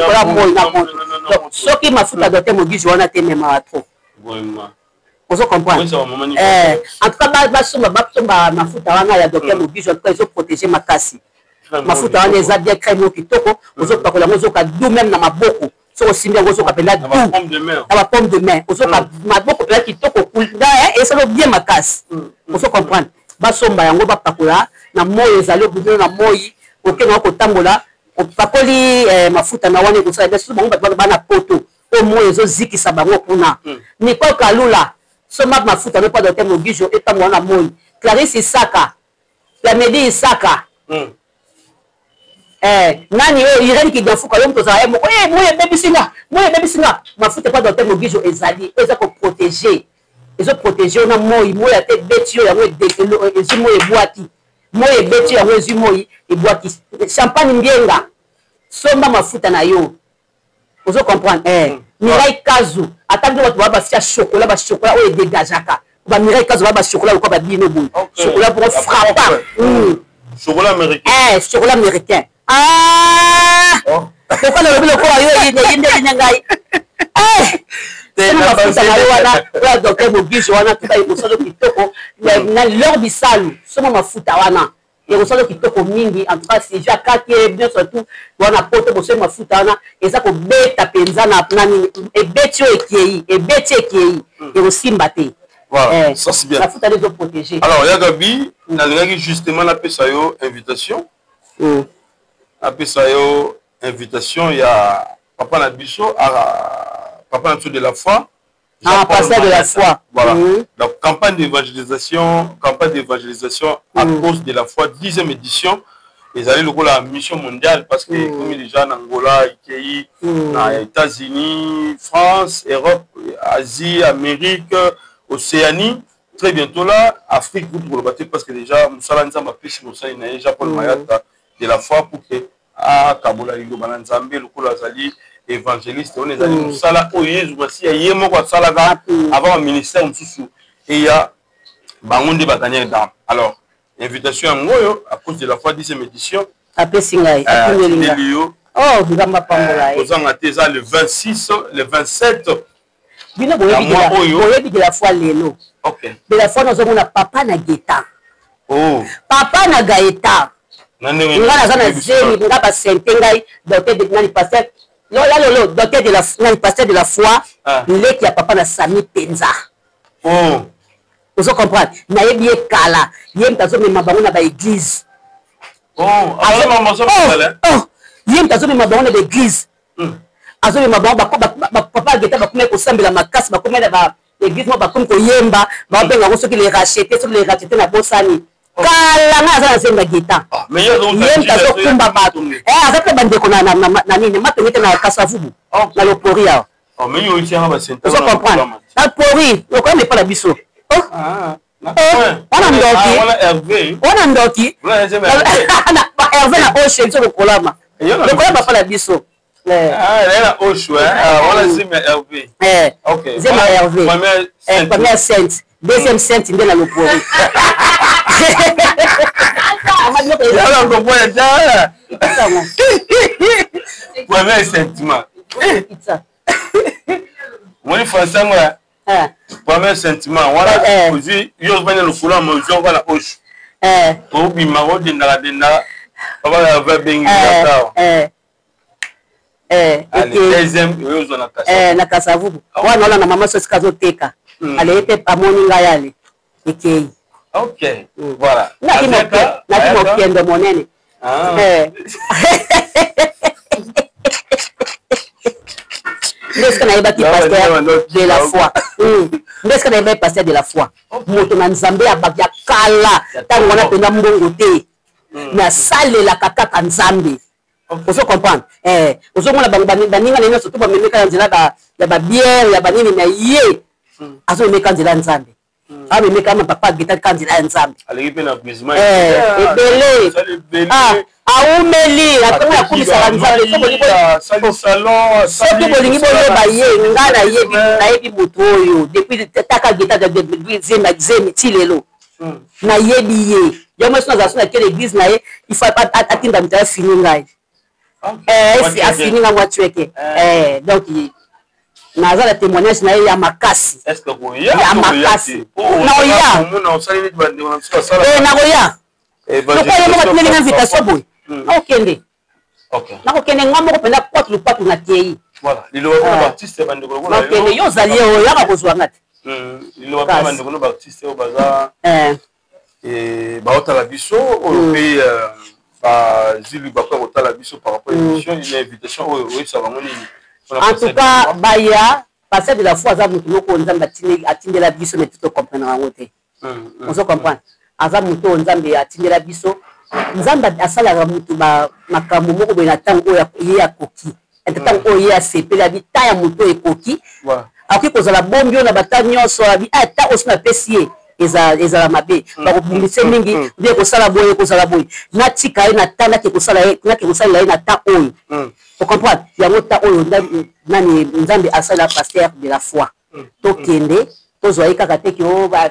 Ce qui m'a foutu à docteur Mogiso, on a été même à trop. Vous comprenez. En tout cas, ma foutu à la docteur Mogiso, ils ont protégé ma casse. Ma foutu à les a bien créé mon kitoko. Vous autres, parce que la maison a d'où même dans ma boko. C'est aussi bien, vous appelez la pomme de main. La pomme de main. Vous autres, ma boko, là, kitoko, et ça va bien ma casse. Vous comprenez. Basomba yango bapakola na moyo ezali obudelo na moyi okena ko tambola opakoli mafuta na wane kusala besu bango bana poto o moyo zo zikisa bango kuna ni ko kalula soma mafuta ne pas docteur Mogiso et tambola na moyi Clarisse Isaka la Medi Isaka nani yo Irene ki dafuka yo mto za moyo baby singa mafuta pas docteur Mogiso ezali eza ko protéger. Ils ont protégé on a moi a tête bête yo yango dekelo ezimo ebwaki moi bête yango ezimo ebwaki champagne mbienga somba mafuta na yo vous comprenez Mirai Kazu atandi watu baba fia chocolat ba chocolat o dégagaka ba Mirai Kazu baba chocolat ko ba bino boy chocolat pour frapper chocolat américain chocolat américain pourquoi le bilo ko yo yinde ngai la docteur Mogiso wana tuka ikosalo kitoko na leur bisalu soma mafuta wana ikosalo kitoko mingi en tout cas c'est Jacques qui est bien surtout wana poto bosse mafuta wana eza ko beta penza na nani e betio ekei et aussi mbaté voilà ça c'est bien mafuta les autres protéger alors Yagabi na lingaki justement la pesa yo invitation il y a papa na biso Papa de la foi. Pasteur de la foi. Voilà. Donc, campagne d'évangélisation à cause de la foi, 10e édition. Ils allaient la mission mondiale parce que comme les gens en Angola, Ikei, États-Unis, France, Europe, Asie, Amérique, Océanie. Très bientôt là, Afrique, vous pouvez le battre parce que déjà, Moussala Nzamba Pesi Moussa Inae, Japon Mayata de la foi pour que Kabola Ligo Bananzambe, le Koulazali. Évangéliste, on est allé au Sala, au Yesu, il y a un Salaga avant le ministère, et il y a Bangondi Batanier d'âme. Alors, invitation à Ngoyo, à cause de la foi 10e édition. Après Singaï, oh, vous avez ma pambola. Vous en avez le 26, le 27. Vous avez de la foi Lélo. Ok. De la foi, nous avons papa na Gaëtan. Oh. Papa na Gaëtan. Nous docteur de la pasteur de la foi, il est qui a papa na Sami Penza. Oh. Vous comprenez? Nayebi kala, yem tazo me mabango na ba église. Oh, yem tazo me mabango na ba église. Azo me mabango ba papa geta ba kuma ko sambela makasi ba kuma na ba église mo ba kuma ko yemba, ba benga ko soki les racheter na bosani. Kala nga za zenga geta. Mais yem tazo kumba ba. Aza pe bande ko na nini matengete na kasavubu. Na loporia. Oh, mais yo ici on va sentir. Vous comprenez? La pori, on connaît pas la biso. On a ndoki. Hervé na Oche, il se le colama. Le colama pas la biso. Ah, elle a Oche, on a Zima Hervé. Ok. Zima Hervé. Première sainte. Deuxième sainte, il est dans le pori. Premier sentiment. Moi, il faut ça, premier sentiment. Voilà, aujourd'hui, il y a le foulard, mais je vais la Oche. Pour Bimaro, de Naradena, on va la Bengi. Deuxième, il y a na Kasavubu. Wana na mama so sikazoteka. Alete amoninga yale. Ikei. Ok. Voilà. Na kimo kiendo monene. Est-ce qu'on a pas pasteur de la foi? Est-ce qu'on a pas pasteur de la foi? Moto na Nzambe ababya kala. Tango wana pena mbongo te. Na sale la kaka Nzambe. Vous comprenez? Vous comprenez baninga nena surtout ba memeka nzela ba bière ya banini na ye. Azo memeka nzela Nzambe. Ah memeka ma papa geta kanzela Nzambe. Ali pe na prisma. Ebele. Aumeli akoya kumisa Nzambe salon soki bolingi boyeba ye nga nayebi moto oyo depuis taka geta de zemi ti lelo nayebi ye yango so naza so na quelle église na ye il faut atinda mita fini ngai si afini nga mwatueke donc naza na témoignage na ye ya makasi ya makasi naoya nakoya lokola ye moko atineli nga invitation boye nakokende nakokende nga moko mpenza kwatu lupatu na tei nakokende yo ozali ye oyo yaka kozwa nga te baotala biso oyo mpe bazili bakoya kotala biso par rapport émission ina invitation oyo oyebisa bango nini en tout cas baya passer de la foi aza motu moko nzambe atindela biso mais tout comprendre yango te ozo comprendre aza motu oyo nzambe atindela biso nzambe asalaka motu makambo moko boye na ntango oyo ye akoki ntango oyo ye asepeli abi ta ya motu oyo ekoki akoki kozala bombi oyo na bata nyonso abi ata osi napesi ye ezala mabe bakobungisa mingi nde kosala boye kozala boye natika ye na ta nake kosalela ye na ta oyo ocomprendre yango ta oyo nani nzambe asala pasteur de la foi tokende tozwa ye kaka te ki aza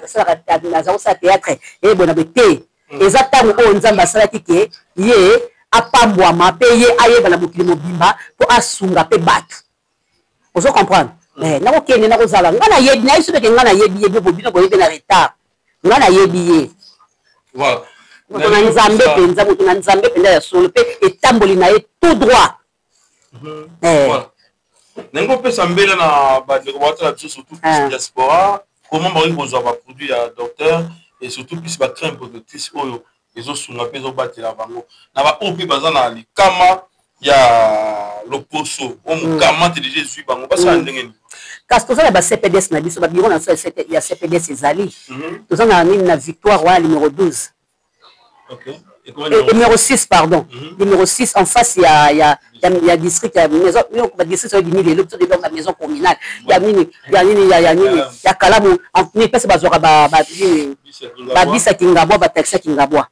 kosala théâtre eyebona be te eza ntango oyo nzambe asalaki ke ye apambwama mpe ye ayeba na mokili mobimba mpo asunga mpe bato ozo comprendre nakokende nakozala nga nayebi nayebi so peke nga nayebi ye bino boyebi na retard nga nayebi ye moto na nzambe mpenza moto na nzambe mpenza ya solo mpe etamboli na ye tout droit ndenge opesa mbele na bandeko baotala biso surtout plus diaspora comment bakoki kozwa baproduit ya docteur et surtout plus bacrème protectrice oyo ezosunga mpe ezobatela bango na baoyo mpe baza na likama ya loposo o mokama te deja ezwi bango basala ndenge nini kasi toza na ba-CPDS na biso babiro na so ya CPDS ezali toza na nini na victoire wana numéro 12 numéro 6 pardon numéro 6 en face ya district ya maison ba district ya bini lelo to de la maison communale ya nini ya kalamu ni pesa bazwaka ba bisa kingabwa ba taxi kingabwa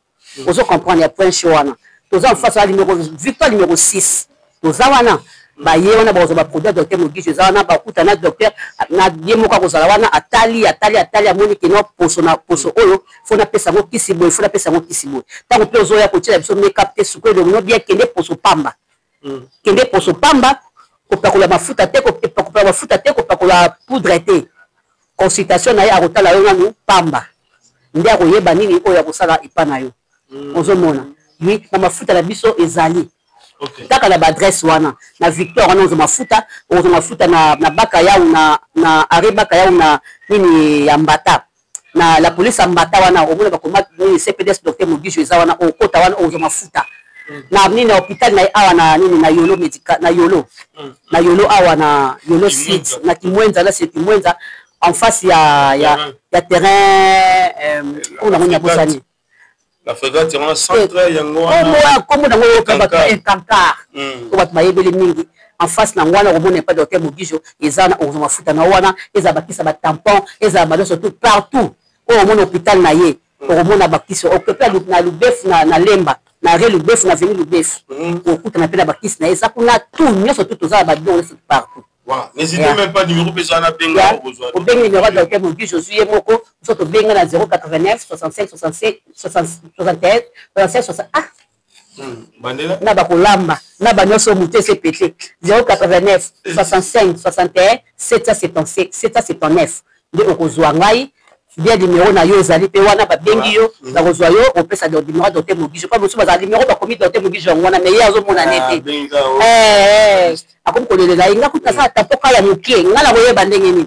ozo comprendre ya point show wana toza en face ya numéro victoire numéro 6 toza wana ba ye wana ba ba produit docteur Mogishi za wana ba kuta na docteur na ye moka kozala wana atali amoni ke no poso oyo fona pesa ngo kisibo fona pesa ngo kisibo tango pe ozoya ko tela biso make-up te suko do no bien kende poso pamba kopakola mafuta te kopakola mafuta te kopakola poudre te consultation na ye akotala yo nanu pamba nde akoyeba nini oyo akosala ipana yo ozomona oui na mafuta na biso ezali kaka na badresse wana na victoire wana ozo mafuta na baka yau na are baka yau na nini ya mbata na la police ambata wana omona bakoma ni CPDS docteur Mogisho eza wana okota wana ozo mafuta na nini hôpital na awa na nini na yolo medical na yolo awa na yolo site na Kimwenza là c'est Kimwenza en face ya terrain on a monya bosani la frégat terrain centre yango comme na ngo ka ba Kankar ko ba mayebele mingi en face na wana omona pas docteur Mogisho eza na ozo mafuta na wana eza bakisa ba tampon eza ba surtout partout au mon hôpital na ye au mon abakisi occupé na Lubef na Lemba na rue Lubef na avenue Lubef okuta na pena bakisi na eza kuna tout nyonso tout oza ba don partout. Voilà, n'hésitez même pas numéro besoin na benga au besoin. Au benga numéro de docteur Mogisho Josué moko soto benga na 089 65 67 61 67 60 ah bandela na ba kolamba na ba nyonso muté c'est pété 089 65 61 777 779 de okozwa ngai bien numéro na yo zali pe wana ba bengi yo na kozwa yo on peut ça de numéro docteur Mogisho pas musu ba numéro ba komi docteur Mogisho ngwana mais yazo mona nete akomi kolelela inga kuta sa tapoka ya mukie ngala koyeba ndenge nini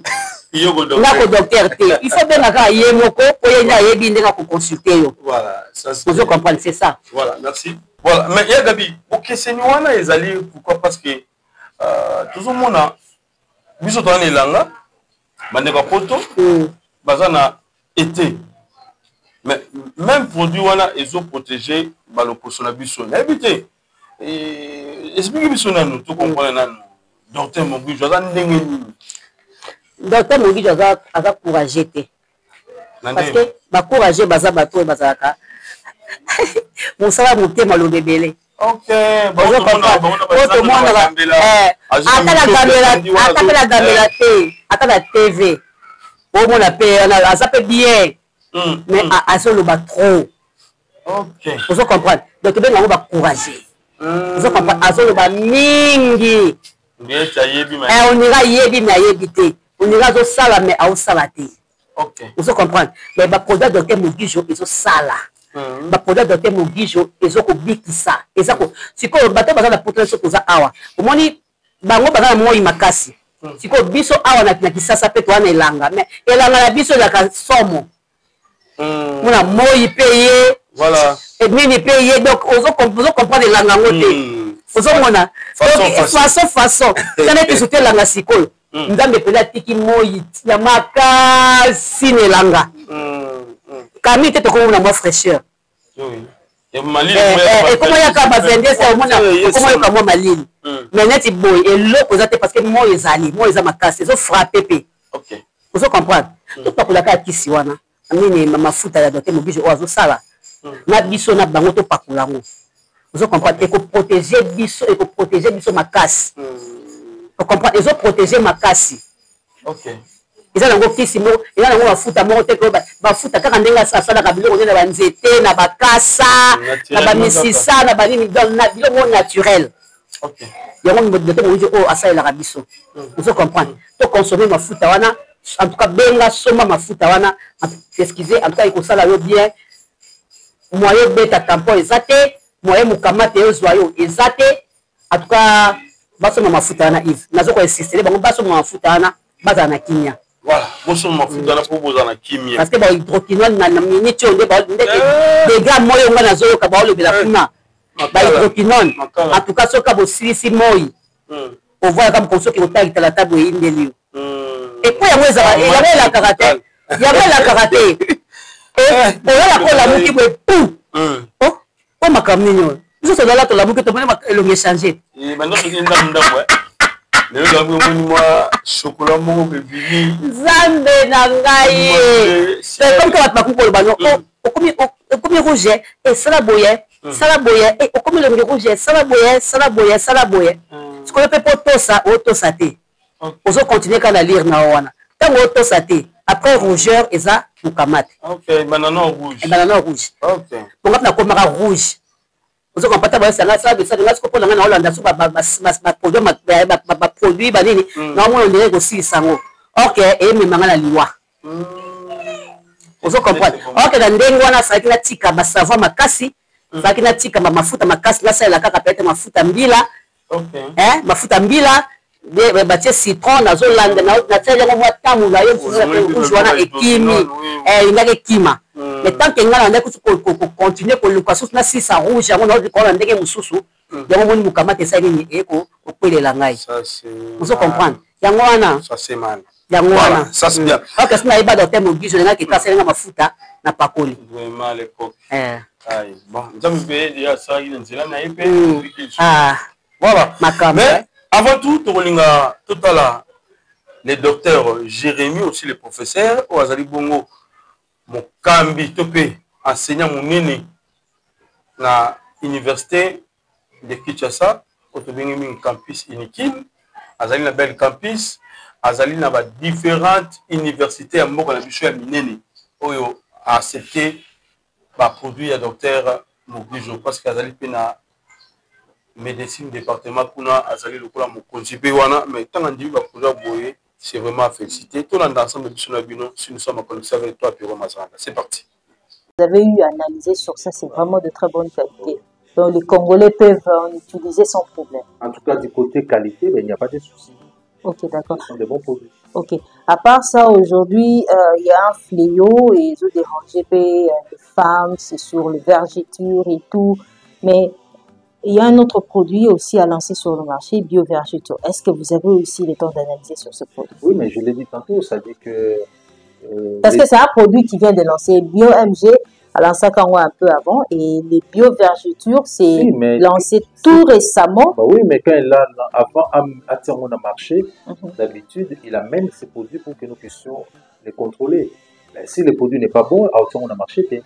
ngako docteur te il faut bien ka ye moko po ye na yebi ndenge ko consulter yo voilà ça c'est vous comprenez c'est ça voilà merci voilà mais ya Gabi OK c'est ni wana ezali pourquoi parce que toujours mona biso to elanga bande ka poto bazana été mais même produit wana ezo protéger baloposo na biso na éviter explique biso nanu to comprendre nanu docteur Mogisho za ndenge ni docteur Mogisho aza courageux te parce que ba courageux baza bato bazaka mosala motema lobebele OK bon to mona atala gambela te atala TV au mon appel ça peut bien mais à solo ba trop OK vous comprenez donc ben on va courager vous comprenez à solo ba mingi on ira yebi na yebité on ira zo sala mais au salate OK vous comprenez mais ba produit docteur Mogisho ils sala ba produit docteur Mogisho ils ko bikisa eza ko siko bato bazala potentiel koza awa omoni bango bazala moi makasi siko biso awa na kisasa pe to ana elanga mais elanga na biso la ka somo mona moi payer voilà et nini payer donc ozo comprendre elanga ngote ozo mona façon kana ki sote elanga siko nzambe pela tiki moi ya makasi elanga kami te to ko na mo fraîcheur et malili et comment ya ka ba vendre ça mona comment ya ka mo malili mais neti boy et l'autre osate parce que moi ezali moi eza makasi zo frapper pe OK vous comprenez tout pas la kisi wana amini mafuta ya docteur Mogisho ozo sala na biso na bango to pakula ngo vous comprenez et ko protéger biso makasi vous comprenez ils ont protégé makasi OK ils ont ngo kisi mo ils ont ngo mafuta mo te ko mafuta kaka ndenga sala ka biloko na banzete na bakasa na bamisisa na banini dans na biloko naturel OK yango docteur Mogisho o asala la biso vous comprenez to consommer mafuta wana en tout cas benga soma mafuta wana excusez en tout cas il sala yo bien moyen beta tampon ezate moyen mukamate ezwayo ezate en tout cas baso mafuta wana Yves nazo ko insister bango baso mafuta wana baza na kimia voilà baso mafuta wana pour boza na kimia parce que ba hydroquinone na minute onde ba des gars moyo ngana zo ka ba ole bela kuna ba hydroquinone en tout cas soka bo silisi moi on voit comme pour ceux qui ont taillé la table et indeli et puis il y avait la karaté et la cola muki pou oh ma camino nous sommes là la muki to le changer et maintenant c'est une dame ouais le gars moi chocolat mon bébé zambe na ngai c'est comme que tu vas bano comme rouge et salaboye et comme le rouge salaboye ce qu'on peut pas ça autosaté on va continuer quand la lire na wana tant autosaté après rougeur eza mukamate OK banana rouge OK on va comme rouge on va pas ba ça ko pona na Hollande so ba produit ba nini na mo ndenge ko si sango OK et me mangana liwa on va comprendre OK na ndenge wana ça kina tika ba savon makasi ça kina tika ba mafuta makasi la sala kaka pete mafuta mbila OK mafuta mbila batie citron nazolanda natia yango mwa tamula yo rouge wana ekimi ingaki ekima mais tant que ngai nandaki continue koluka susu na sisa rouge yango naolikona ndenge mosusu yango moni mokamata esali nini ekokwelela ngai ozo comprendre yango wana yango wana okasi nayeba docteur mogiso nengaki etasalenga mafuta na pakoli voilà. Mais avant tout, les docteurs Jérémy, aussi les professeurs, Oazali Bongo, mon Kambi Topé, enseignant mon nini na université de Kinshasa, au campus Inikin, Azali na bel campus, Azali na différentes universités à Moko la Bichou Mineni, Oyo a accepté produit à docteur Mogijo parce qu'Azali Pena médecine département kuna azali lokola mo conjibé wana mais tant andi ba projet boye c'est vraiment à féliciter tout l'ensemble de Bishona Bino si nous sommes en connexion avec toi Pierrot Mazanga c'est parti. Vous avez eu à analyser sur ça, c'est vraiment de très bonne qualité, donc les Congolais peuvent en utiliser sans problème. En tout cas du côté qualité, ben, il n'y a pas de souci. Ok, d'accord. Ce sont des bons produits. Ok. À part ça, aujourd'hui, il y a un fléau et ils ont dérangé les femmes, c'est sur le vergéture et tout, mais il y a un autre produit aussi à lancer sur le marché, BioVergeture. Est-ce que vous avez aussi le temps d'analyser sur ce produit? Oui, mais je l'ai dit tantôt, ça dit que... Parce que c'est un produit qui vient de lancer. BioMG a lancé un peu avant et les BioVergeture, c'est lancé tout récemment. Bah oui, mais quand il a avant attiré le marché, d'habitude, il amène ces produits pour que nous puissions les contrôler. Mais si le produit n'est pas bon, à attiré le marché,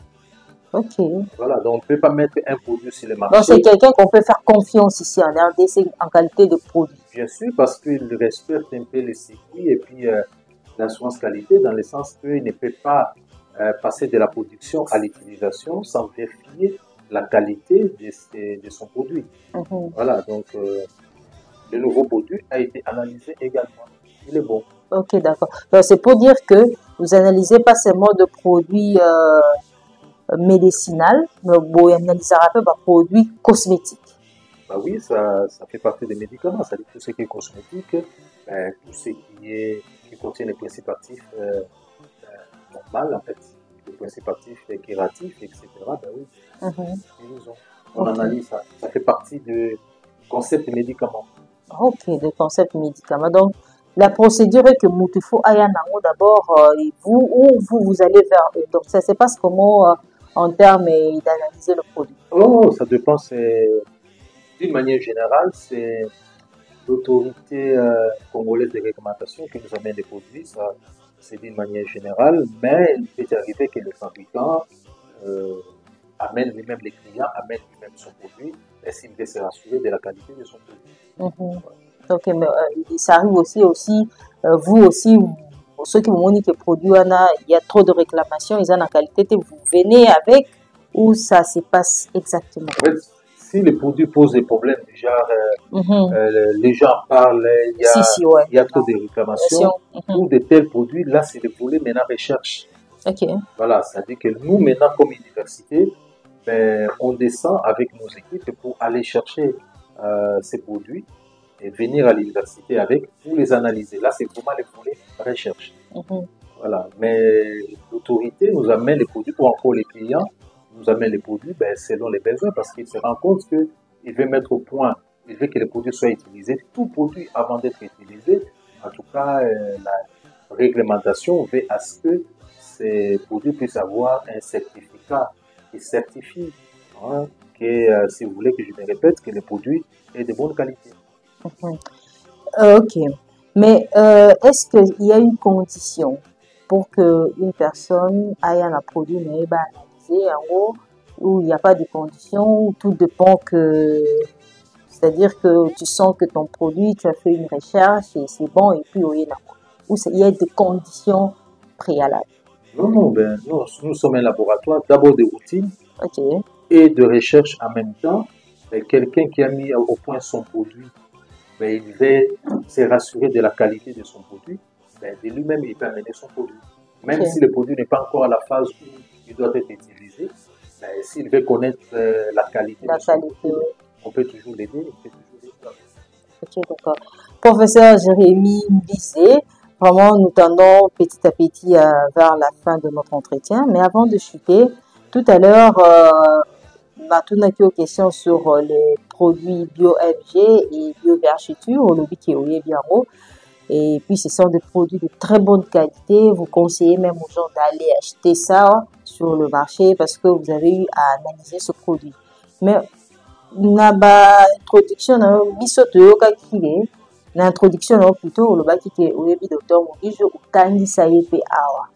ok. Voilà, donc on ne peut pas mettre un produit sur le marché. Donc c'est quelqu'un qu'on peut faire confiance ici en RDC en qualité de produit. Bien sûr, parce qu'il respecte un peu les circuits et puis l'assurance qualité dans le sens qu'il ne peut pas passer de la production à l'utilisation sans vérifier la qualité de son produit. Voilà, donc le nouveau produit a été analysé également. Il est bon. Ok, d'accord. Donc c'est pour dire que vous analysez pas seulement de produits médicinal, mais vous analysez un peu par produits cosmétiques. Bah oui, ça fait partie des médicaments, ça dit tout ce qui est cosmétique, tout ce qui contient les principes actifs normaux, en fait, les principes actifs curatifs, etc. Bah oui, on analyse ça. Ça fait partie du concept médicament. Ok, le concept médicament. Donc, la procédure est que Moutufo Ayanango d'abord, vous allez vers eux. Donc, ça se passe comment en termes d'analyser le produit? Oh, ça dépend. D'une manière générale, c'est l'autorité congolaise de réglementation qui nous amène les produits. Ça, c'est d'une manière générale, mais il peut arriver que le fabricant amène lui-même, les clients amènent lui-même son produit, et s'il veut se rassurer de la qualité de son produit. Ok, mais ça arrive aussi, vous aussi, ceux qui vous montrent que le produit, il y a trop de réclamations, ils ont la qualité, vous venez avec, ou ça se passe exactement? En fait, si le produit pose des problèmes, genre, les gens parlent, il y a trop de réclamations, pour de tels produits, là, c'est le volet maintenant recherche. Ok. Voilà, c'est-à-dire que nous, maintenant, comme université, ben, on descend avec nos équipes pour aller chercher ces produits et venir à l'université avec pour les analyser. Là, c'est vraiment le volet recherche. Voilà. Mais l'autorité nous amène les produits, ou encore les clients nous amènent les produits selon les besoins, parce qu'ils se rendent compte qu'il veut mettre au point, il veut que les produits soient utilisés. Tout produit avant d'être utilisé, en tout cas, la réglementation veut à ce que ces produits puissent avoir un certificat qui certifie que, si vous voulez que je me répète, que le produit est de bonne qualité. Ok. Mais est-ce qu'il y a une condition pour qu'une personne ait un produit analysé en gros, où il n'y a pas de condition, où tout dépend que... C'est-à-dire que tu sens que ton produit, tu as fait une recherche et c'est bon, et puis où il y a des conditions préalables? Non, nous sommes un laboratoire d'abord de routine et de recherche en même temps. Quelqu'un qui a mis au point son produit, il veut se rassurer de la qualité de son produit, de lui-même il peut amener son produit. Même si le produit n'est pas encore à la phase où il doit être utilisé, s'il veut connaître la qualité de son produit, on peut toujours l'aider. Ok, d'accord. Professeur Jérémy Mbissé, vraiment nous tendons petit à petit vers la fin de notre entretien. Mais avant de chuter, tout à l'heure, on a une question sur les produits bio-FG et bio-verchiture, au lobby qui est bien haut. Et puis, ce sont des produits de très bonne qualité. Vous conseillez même aux gens d'aller acheter ça sur le marché parce que vous avez eu à analyser ce produit. Mais, l'introduction, l'introduction plutôt, le baki qui est au début docteur Mugijo ou Kandi Sayepe Awa.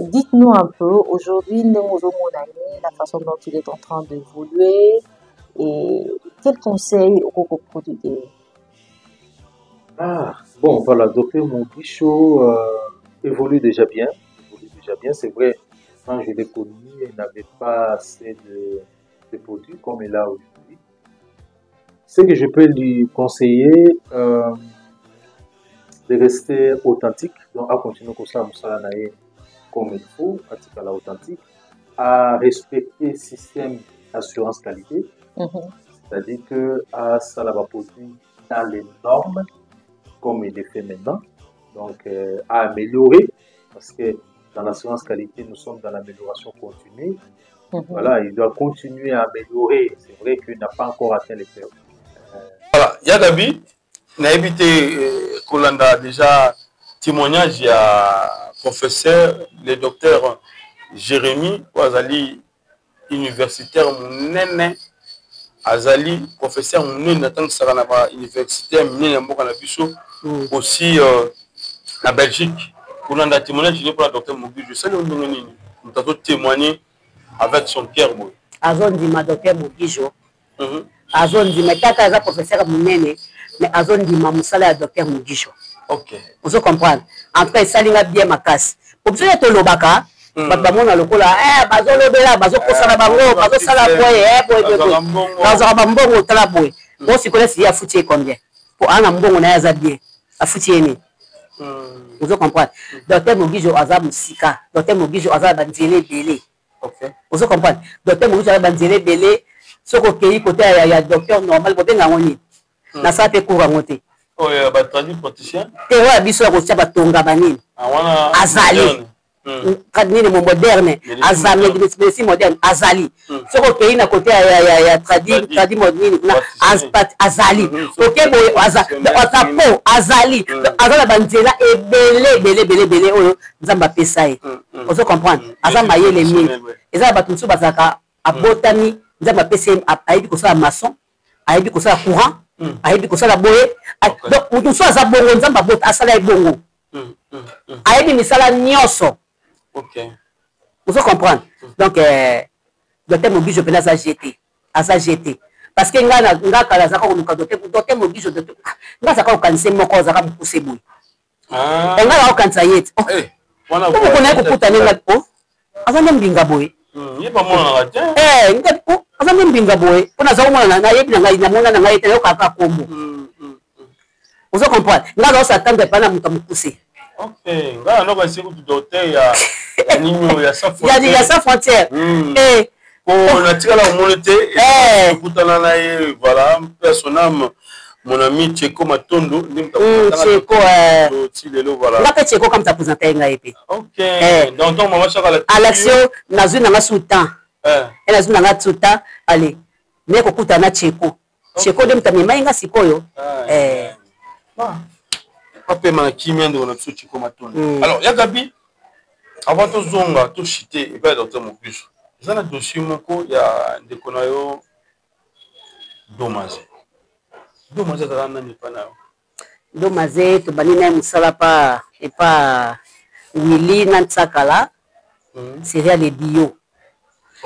Dites-nous un peu, aujourd'hui, la façon dont il est en train d'évoluer et quels conseils au produit. Bon, voilà, docteur Mugijo évolue déjà bien. C'est vrai, quand je l'ai connu, il n'avait pas assez de produits comme il a aujourd'hui. Ce que je peux lui conseiller, de rester authentique, donc à continuer comme ça, comme il faut, à la authentique, à respecter le système d'assurance qualité, c'est-à-dire que à ça va produit dans les normes, comme il est fait maintenant, donc à améliorer, parce que dans l'assurance qualité, nous sommes dans l'amélioration continue. Voilà, il doit continuer à améliorer. C'est vrai qu'il n'a pas encore atteint les périodes. Voilà, Yagabi, n'a évité Kolanda déjà témoignage, il y a professeur, le docteur Jérémy Ouazali, universitaire Mounene, Azali, professeur Mounene, Nathan Saranaba, universitaire Mounene, aussi la Belgique. Kolanda témoignage, il est pour le docteur Mougui. Je sais que nous avons témoigné avec son cœur. Azon dit ma docteur Mugijo. Azon dit ma tata professeur Mounene, mais Azon dit ma moussala docteur Mugijo. Ok. Vous comprenez? En tout cas, ça lui a bien ma casse. Pour que tu le baka, Babamona le cola, bazo lobela, bazo kosala bango, bazo sala boye, bazo bambongo tala boye. Bon, si connaît s'il y a foutu combien? Pour un ambongo na yaza bien, a foutu ni. Vous comprenez? Docteur Mugijo Azab Musika, docteur Mugijo Azab Banzele Belé. Vous comprenez? Docteur Mugijo Azab Banzele Belé, ce côté côté il y a docteur normal, côté ngoni. Na ça peut courir monter. Oh, il y a traduit praticien. Et ouais, biso ya kotia batonga banini. Azali. Kadini mo moderne, Azali, médecine moderne, Azali. Ce côté na côté il y a traduit moderne, Azali. OK, boy, Azali. Azala banzela et belé oyo nzamba pesaye. Vous comprenez? Azamba yele mini. Eza batunsu bazaka abotami nzamba pesaye aibi ko sala maçon, aibi ko sala courant. Aibi ko sala boye. Donc mutu so aza bongo nzamba bota asala bongo. Aibi misala nyoso. OK. Vous comprenez? Donc docteur Mugijo pena za jeté. Asa jeté. Parce que nga kala za ko nuka docteur Mugijo docteur. Nga za ko kanise moko za ka mukuse boye. Nga la kanisa yeti. Wana ko na ko puta nenga ko. Asa mbinga boye. Yiba mona la tien. Nga ko asa mbinga boye. Pona za mona na yebi na ngai na mona na ngai te yo kaka kombo. Vous comprenez? Nga za s'attendre pas na muta mukuse. OK, nga no ba siku docteur ya Nino ya sa frontière. Il y a sa frontière. On a tiré la monnaie et voilà, personnellement, mon ami Tcheko Matondo. Tcheko, voilà. Là, Tcheko, comme tu as présenté, OK. Donc, on va faire à l'action, Nazu n'a pas sous-temps. Et Nazu n'a pas sous-temps. Allez, mais qu'on coûte à Tcheko. Tcheko, de m'tami, maïnga sikoyo. Papa, ma qui vient de notre Tcheko Matondo. Alors, Yagabi, avant de zonga, tout chiter, et bien, docteur Mugijo. Dans le dossier, il y a des connaissances dommages. Dommages, ça n'est pas là. Dommages, tu banina musala pa et pas Willy Nantsakala. C'est rien les bio.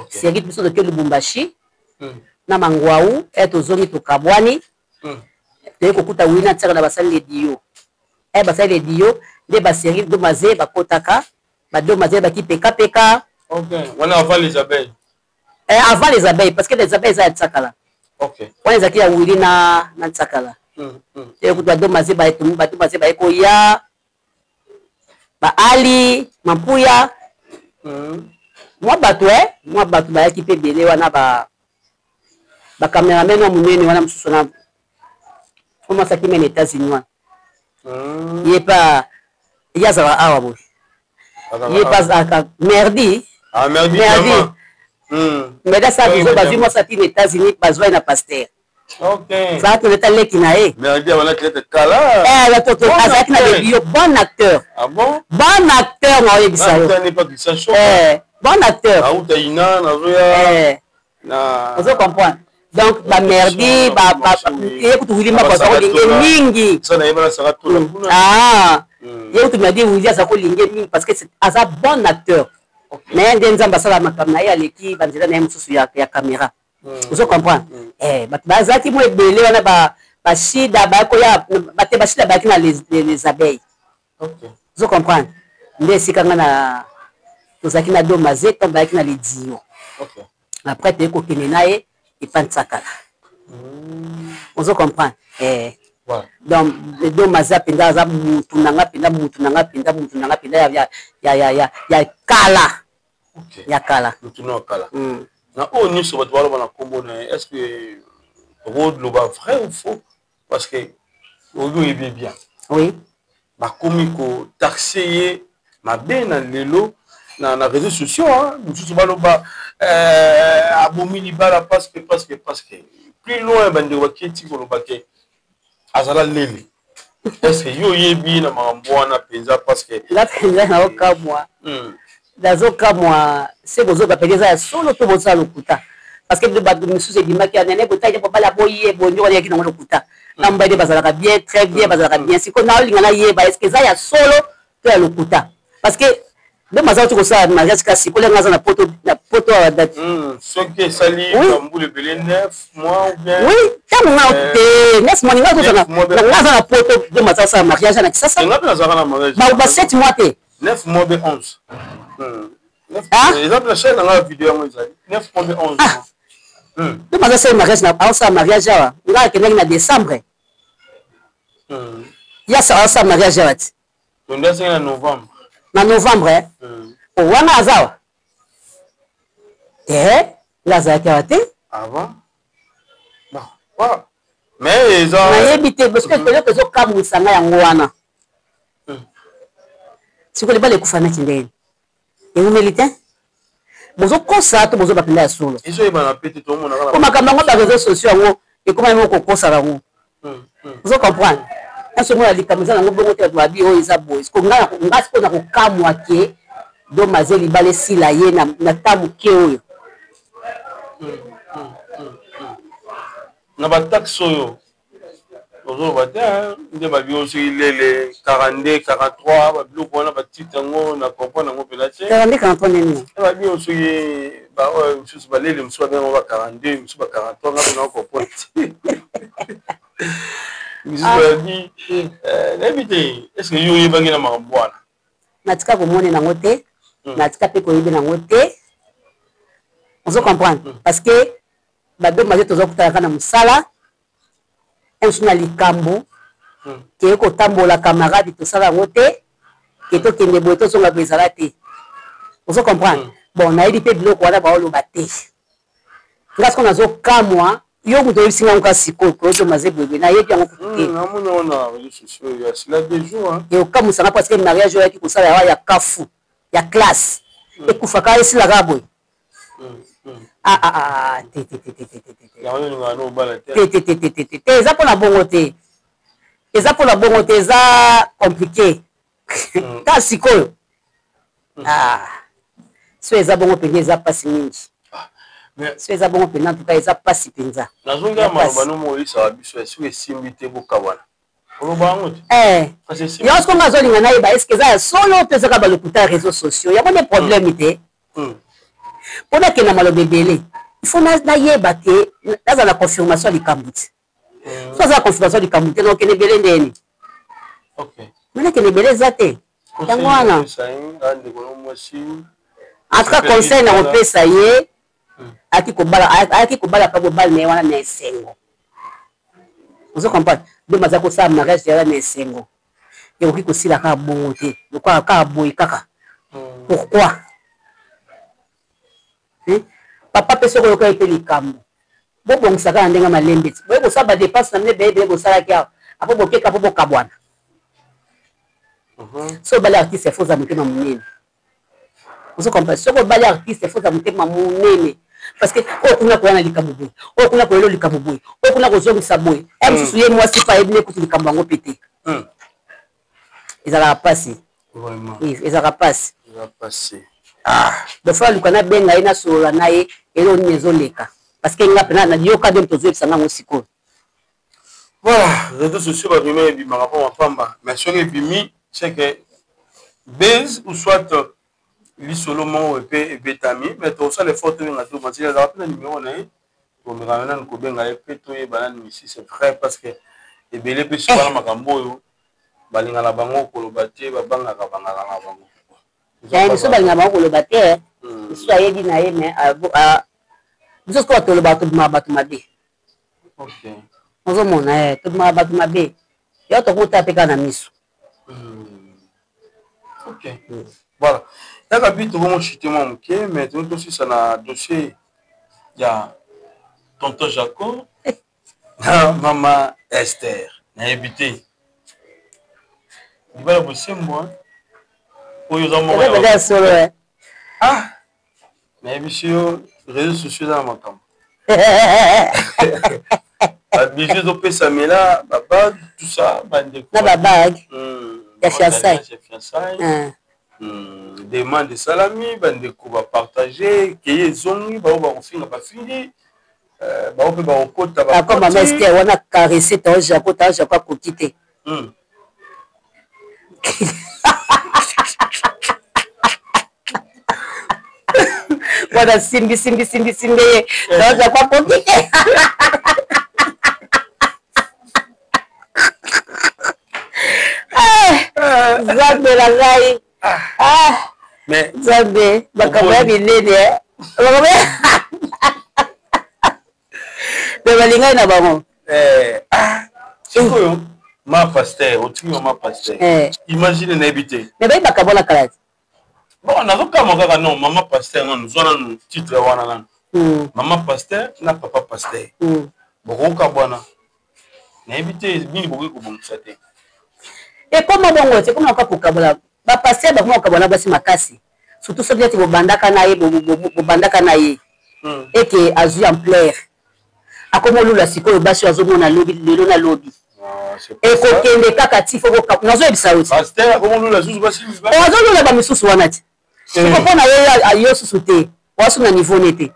C'est rien de que le Bumbashi. Na mangwaou, et aux zones to Kabwani. Tu es kokuta Willy Nantsakala basali les bio. Eh basali les bio, des baséries dommages, bakotaka, badommages baki PK. OK. On a avant les abeilles. Avant les abeilles, parce que les abeilles, ça Tsakala. OK. On les a qui a ouli na Tsakala. Et vous doit maser ba etumu, ba maser ba ekoya, ba ali, mampuya. Moi batu ba équipe belé wana ba cameraman wa munene wana msusona. Comment ça qui mène États-Unis. ye pa yazala awa boy ye pas merdi mais là ça biso bazwi moi ça aux États-Unis bazwa na pasteur ça que l'état leki na e merdi wana klete kala la toto azaki na bio bon acteur bon acteur na yebisa yo bon acteur auta ina na zoya na vous comprenez donc ba merdi ba écoute William ba ko linge mingi ça na yeba saka tout écoute m'a dit William ça ko linge mingi parce que c'est un bon acteur mais ndenza sala makamna ya leki banzela na mususu ya caméra vous comprenez ba bazaki mo ebele wana ba shida ba ko ya ba te ba shida ba kina les abeilles vous comprenez ndesika ngana tozaki na do mazeta ba kina les dio après te ko kenenaye et pas de sakala. On se comprend. Donc, les deux mazas pinda za mutunanga pinda ya kala. Ya kala. Mutuno kala. Na o ni so batwala bana kombo na est-ce que road lo ba vrai ou faux parce que oyo ebe bien. Oui. Ba komiko taxer ma bena lelo na réseaux sociaux hein, mususu baloba abomini bala parce que plus loin bande waketi ko lobake azala lele est-ce que yo yebi na mambwana penza parce que la penza na okamwa dazo kamwa c'est bozo ba penza solo to boza lokuta parce que de badu mususu dimaki anene botaye ko bala boye bonyo yaki na lokuta na mbade bazala bien très bien bazala bien siko na lingana yeba est-ce que ça ya solo to lokuta parce que de mazao tu ça mariage kasi ko lenga na poto date ce que sali kambule belé 9 mois ou bien oui quand on a 9 mois na poto de mazao ça mariage na ça ça na za na mariage ba 7 mois te 9 mois be 11 exemple la chaîne dans la vidéo moi ça 9 mois be 11 de mazao ça mariage na ça mariage là nga ke na décembre ya ça mariage là on doit c'est en novembre na novembre wana azawa lazaki awa te avant mais nayebi te parce que toyo tozokamwisa nga yango wana sikoli bala ekufanaki ndeni eumeli te bozokosa to bozobapenda ya solo po makambo yango bareseau sociaux yango ekomami mokokosaka yango ozocomprendre naso mona likambo eza nango bongo te bato babi oyo eza boye siko nga siko na kokamwa ke do maze libala esila ye na tamuke oyo na bataxe oyo ozoloba te nde babi oyo soki lele 42 43 babiloko wana batite yango na comprendre yango mpela te 42 43 nini babi oyo soki mosusu balele mosusu babengo ba 42 mosusu ba 43 nga mpena comprendre Mizouadi, n'habitez, est-ce que vous avez un mamboine? Natika komone nango te, natika pe koyebe nango te. On se comprend parce que bado maje tozo kutaka na musala, ensuna likambo, ke ko tambola camarade to sala ngote, ke to kende boto songa bezala te. On se comprend. Bon, na edité biloko wana ba oloba te. Parce qu'on a zo kamwa yo muto singa nkasiko ko to maze bebe na yebi yango kuté na mona les sociaux ya cela des jours hein et au cas musanga parce que mariage yaki ko sala ya kafu ya classe et kufaka esi la gabo te ya wana ngano bala te eza pona bongo te eza compliqué kasiko so eza bongo pende eza pasi mingi c'est ça bon pendant tout cas ça passe penza nazonga maloba no moisa wabiso esi esimbite bokawana olobango yo ce qu'on a zolinga na ba est-ce que ça solo pesa ka balokuta réseaux sociaux ya des problèmes te pona ke na malobe belé il faut na yeba ke na la confirmation du kambuti so ça confirmation du kambuti donc ne belé ndeni OK mais ke ne belé zate yango wana en tout cas conseil na opesa ye aki kobala pa bobal ne wana na esengo ozo comprendre de mazako sa mariage ya na esengo et oki kosila ka bongo te lokwa ka boy kaka pourquoi papa peso ko yoka ete likambo bo bongisa ka ndenga malembe bo ko saba dépasse na ne bebe bo sala kya apo bokeka po bokabwana So bali artiste faut za mutema munene. Vous comprenez? So bali artiste faut za mutema munene. Parce que okuna koyana likamuboy, okuna koyelo likamuboy, okuna kozongisa boy. Même si moi c'est pas ebné kuti likambo ngo pété. Ils allaient passer. Vraiment. Oui, ils allaient passer. Ils allaient passer. Ah, de fois lukana benga ina sola naye elo nezoleka. Parce que ngapena na yoka dem tozo sanga musiko. Voilà, les réseaux sociaux va bien et bima rapport à Pamba. Mais sur les bimi, c'est que base ou soit li solo mon et betami, mais tout ça les photos nga tout parce que les appels numéro na pour me ramener ko benga et peto et banane ici c'est vrai parce que et belé pe sur makambo yo balinga la bango ko lobate ba banga ka banga la bango. Ya so balinga bango ko lobate, so ayedi na ye mais a biso ko to lobato ma batu mabe. OK. Ozo mona tout ma batu mabe. Yo to ko taper kana miso. OK. Voilà. Il y a un peu de chutement, mais tout aussi ça a dossier. Il y a tonton Jaco, maman Esther, n'a habité. Il va bosser moi. Pour les hommes. Ah, mais monsieur, réseaux sociaux dans ma camp. Bijou de Pessamela, bague, tout ça, bande. La bague. La fiançailles. Demande de salami, bande va partager, qu'il y zongi, ba finir pas fini. Ba on peut ba okota ba. Comme maman Esther, on a caressé ton Jaco, pour quitter. Voilà, simbi. Non, j'ai pas pour quitter. Zambe la gai. Mais Zambe, bakaba bilene. Mais balinga na bango. Sikoyo ma pasteur, otinyo ma pasteur. Imagine na habité. Mais ba bakaba la kala. Bon, na zoka moka non, maman pasteur non, zona no titre wana nan. Maman pasteur na papa pasteur. Bokoka bwana. Na habité bini bokoka kubongisa te. Et comment bon c'est comment on kabola ba passer ba comment kabola basi makasi surtout ça peut-être bobandaka na ye bobandaka na ye et que azu ampleur akomo lula sikoyo basi azomona lobby lelo na lobby et ko kende kaka tifo ko nazo ebisa uti pasteur akomo lula susu basi azo lula ba misusu wana ti ko pona ye ayo susu te wasu na niveau nete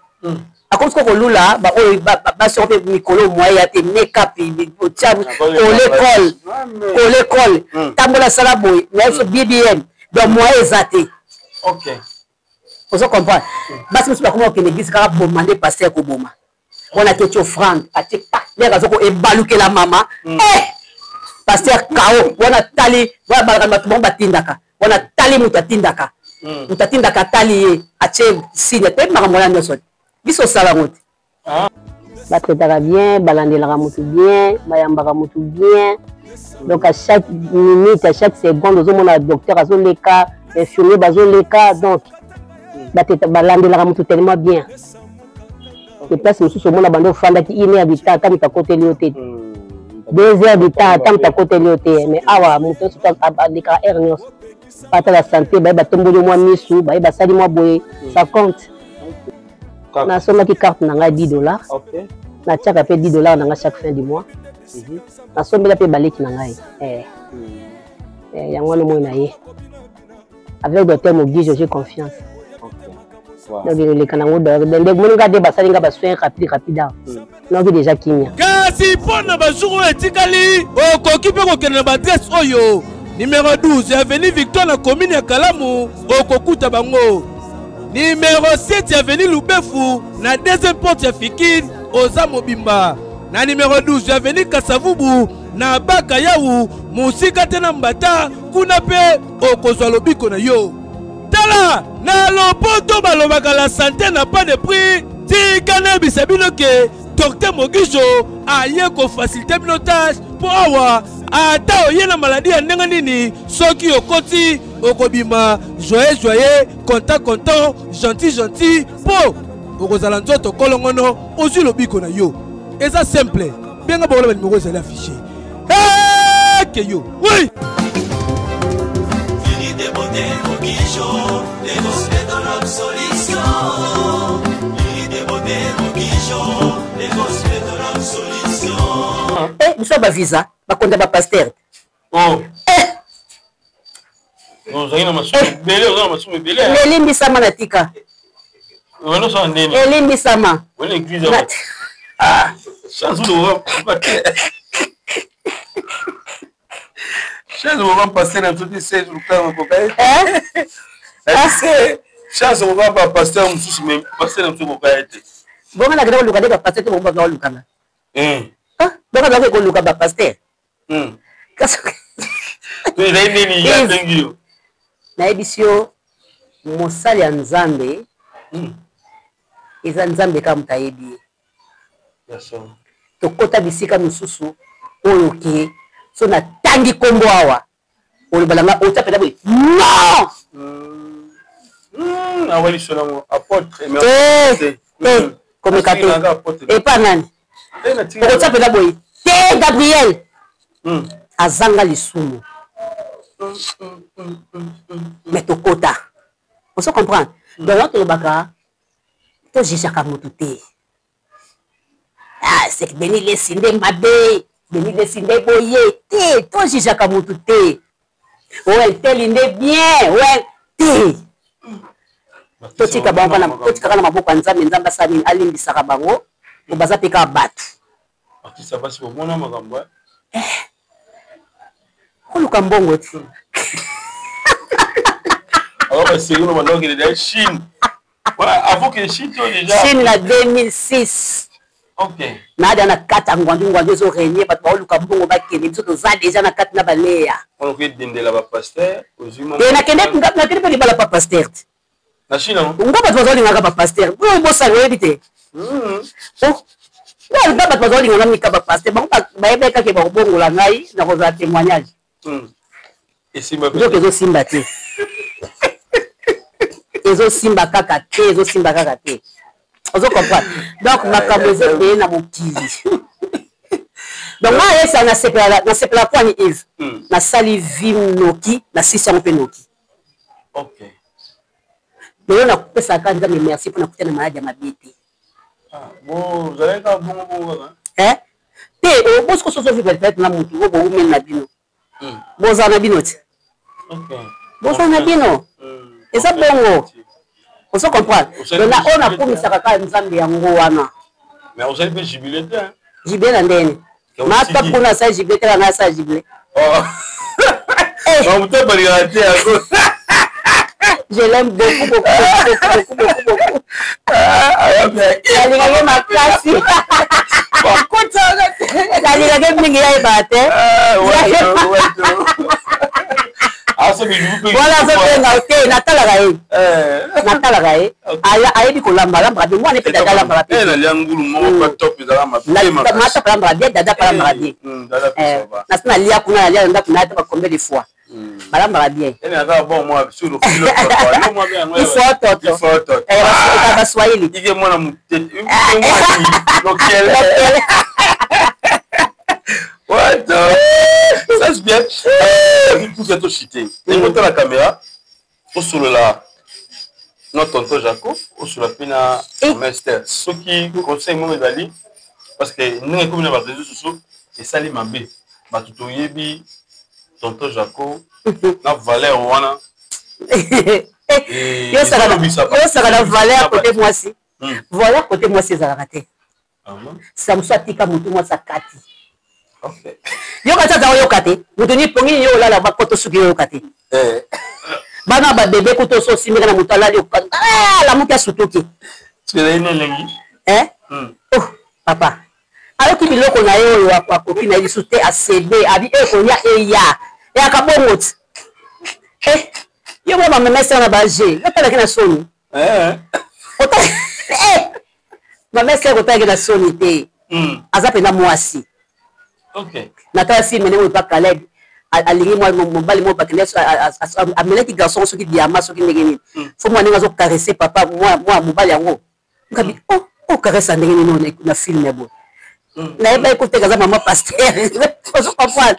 akomo ko lula ba oyo ba so pe mikolo moya te makeup au table au l'école tambola sala boy mais so BBM donc moi exacté. OK. Vous comprenez? Basi musu ba comment que l'église ka bomandé pasteur ko boma on a quelque offrande a te pa les razo ko ebaluke la mama pasteur kao wana tali wa ba bon batindaka wana tali mutatindaka mutatindaka tali a che signe te makamona nyoso biso sala ngote batretaka bien balandelaka mutu bien bayambaka mutu bien donc à chaque minute à chaque seconde ozomona docteur azoleka infirmier bazoleka donc balandelaka mutu tellement bien de place mosusu omona bando ofandaki 1 heure du temps ata mutu akoteli yo te 2 heures du temps ata mutu akoteli yo te mais awa mutu nyonso alekaka heure nyonso ata la santé baye batomboli mwa misu baye basali mwa boye ça compte. Nasomaki carte na ngai $10. Natiaka pe $10 na ngai chaque fin du mois. Nasombela pe baleki na ngai. Yango wana moi na ye. Avec docteur Mogi, j'ai confiance. Donc le kanango de moninga de basali nga ba soin rapide. Donc déjà kimia. Kasi pona ba jour etikali okoki pe ko kena ba adresse oyo numéro 12 avenue Victor na commune ya Kalamu okokuta bango. Numéro 7 avenue Lubefu na deuxième porte ya Fikine oza mobimba. Na numéro 12 avenue Kasavubu na Baka Yawu musika tena mbata kuna pe okozwa lobiko na yo. Tala na lopoto balobaka la santé n'a pas de prix. Ti kana bisabino ke docteur Mogijo aye ko faciliter binotage pour awa ata oyena maladie ya ndenge nini soki okoti okobima joyeux content gentil po okozala nzoto kolongono ozwi lobiko na yo eza simple benga bokola numéro ezali affiché ke yo oui biso ba visa ba konda ba pasteur. Oh. Nous avons masumu belé, nous avons masumu belé. Elimbi sama na tika. Nous sommes nés. Elimbi sama. On est église. Ah, chance de voir. Chance de voir passer dans toutes ces jours quand on peut. Chance de voir pas passer un souci même passer dans tout le monde. Bon on a gagné le cas de passer tout le monde va le cas. Ah, donc on a gagné le cas de passer. Parce que tu l'as dit il y a dingue. Na ebisio mosali ya Nzambe eza Nzambe kama mutayebi. Yaso. Tokota bisika misusu oyo ke so na tangi kombo awa. Olibalanga otapela boy. Non. Awali solo apôtre comme kato. Et pas nani. Otapela boy. Te Gabriel. Azanga lisumu. Mais tu quota. On se comprend. Dans l'autre baka, tu juges comme tout. Ah, c'est que Denis les sindé mabé, Denis les sindé boyé, tu juges comme tout. Ouais, tel il est bien, ouais, tu sais que bon, tu sais que na maboko nzambe nzamba sami alimbi sakabango, tu baza peka bat. Tu sais pas si au mona makambo. Koluka mbongo ti. Alors c'est nous maintenant qu'il est dans Chine. Voilà, avant que Chine déjà. Chine la 2006. OK. Na na kata ngwandu zo régner ba koluka mbongo ba kende biso to za déjà na kata na balea. On peut dindela ba pasteur aux humains. Et na kende pa ba la pasteur. Na Chine non. Ngomba to zo linga ba pasteur. Bo sa rebite. Na ba to zo linga na mika ba pasteur. Ba yebeka ke ba bongo la ngai na ko za témoignage. Et Simba Ezo Simba te. Ezo Simba kaka te, Ezo Simba kaka te. Ozo comprendre. Donc makambo ezo pe na mokili. Donc moi esa na sepela kwa ni Eve. Na sali vim noki, na sisi on pe noki. OK. Mais on a coupé ça quand Nzambe merci pour na kutana maladie mabete. Ah, bon, vous allez quand bon. Hein? Te o bosko so peut-être na mutu go bo men na bino. Boza na bino ti. OK. Boza na bino. Et ça bongo. On se comprend. Donc on a promis ça ka Nzambe yango wana. Mais vous allez jubiler hein? Jubiler ndeni. Ma ta kuna sa jubiler na sa jubiler. Oh. On peut pas regarder à gauche. Je l'aime beaucoup. Alinga ma classe. Alinga mingi ya ibate. Voilà, c'est Natala Gaye. Natala Gaye. Ayebi kolamba lamba bi moi ne peut dada lamba bi. Elle a ngulu mo pas top za lamba. Mata lamba bi dada lamba bi. Nasina lia kuna lia nda kuna ta combien de fois. Balamba bien. Elle a bon moi sur le fil. Il faut toto. Ça va Swahili. Il est moi na mutete. Lequel? What? Ça c'est bien. Tout ça tout chité. Et monter la caméra. Au sur là. Notre tonton Jaco, au sur la pina master. Ce qui conseille mon dali parce que nous comme les réseaux sociaux et ça les mabé. Ba tout yebi tonton Jaco na valeur wana. Yo ça la valeur côté moi si. Voilà côté moi c'est zaraté. Ça me soit tika mutu moi ça kati. OK. Yo kata za yo kate. Mutuni pongi yo la ba koto suki yo kate. Bana ba bébé koto so simira na mutala yo kate. Ah la muta sutoki. Tu es né lengi. Oh papa. Alors ki biloko na yo wa kopi na yi sute ACB abi e ko ya e ya. E akabongot. Yo ba mama mesa na baje. Yo tala kina soni. Ota mama mesa ko tala kina soni te. Azape na mwasi. OK. Natala si mene mo pa Caleb. Alingi moi mon bali mo pa Caleb a meleki garçon so ki diama so ki ngeni. Faut moi ninga zo caresser papa moi mo bali yango. Ngabi oh caresse ndenge ni na film bo. Na eba écouter kaza maman pasteur. On comprend.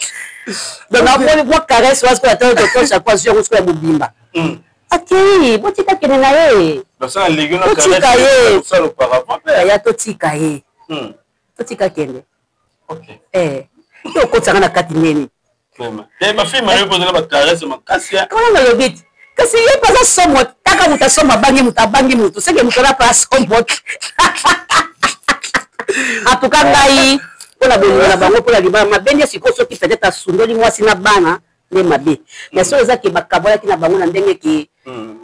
Donc na moi caresse was ko attendre de chaque fois sur ko mobimba. akei botika kene na ye basala légume na totika ye ça le parapluie ya totika ye totika kende OK yo kotanga na kati nini ma fille m'a posé la caresse ma casse comment na lobit kasi ye pasa somo taka mutasoma bangi mutabangi mutu seke mutala pa somo atuka ngai pona bolinga na bango pona libala mabende siko soki peut-être asundoli mwasi na bana ne mabe mais so ezaki bakabwana ki na bango na ndenge ki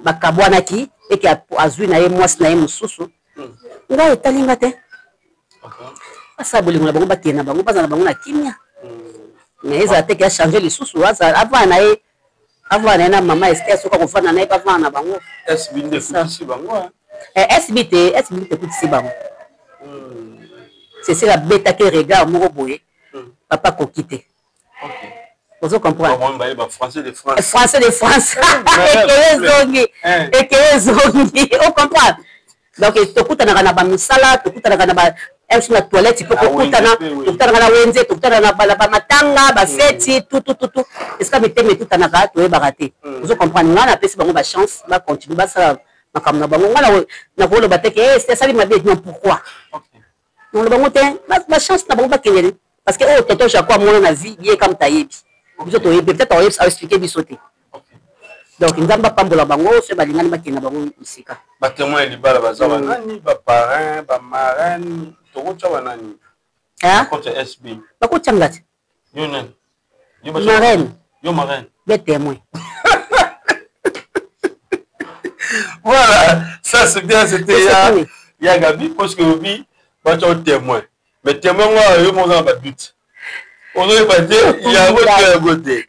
bakabwana ki eki azwi na ye mwasi na ye mususu ngai etalinga te asa bolingo na bango bakena bango baza na bango na kimia mais eza te ki a changer lisusu avant na ye na mama est-ce soka kofana na ye bavana na bango SB de futisi bango SB te futisi bango c'est la bêta qui regarde mon boye papa kokite vous comprenez français de France et on comprend donc tokutana na ba misala tokutana na ba na toilette pour tokutana na wenze tokutana na ba matanga ba feti tout est-ce que meteme tout na ka to baraté vous comprenez ngana pesi bango ba chance ba continuer ba ça makamna bango ngana na volo bateke c'est ça ma bien pourquoi non le bango te ma chance na bango ba kenele parce que tonton Jacob mon na vie bien comme tayebi biso to peut-être on va expliquer bisoté donc nzamba pambola bango se balingani bakena bango musika ba témoin libala bazaba nani ba parrain ba marraine to kocha banani kocha SB ba kocha ngati yo nani yo ba marraine des témoins voilà ça c'est bien c'était ya Gabi parce que Gabi va être témoin mais témoin moi yo mon ba doute on ne va dire il y a votre côté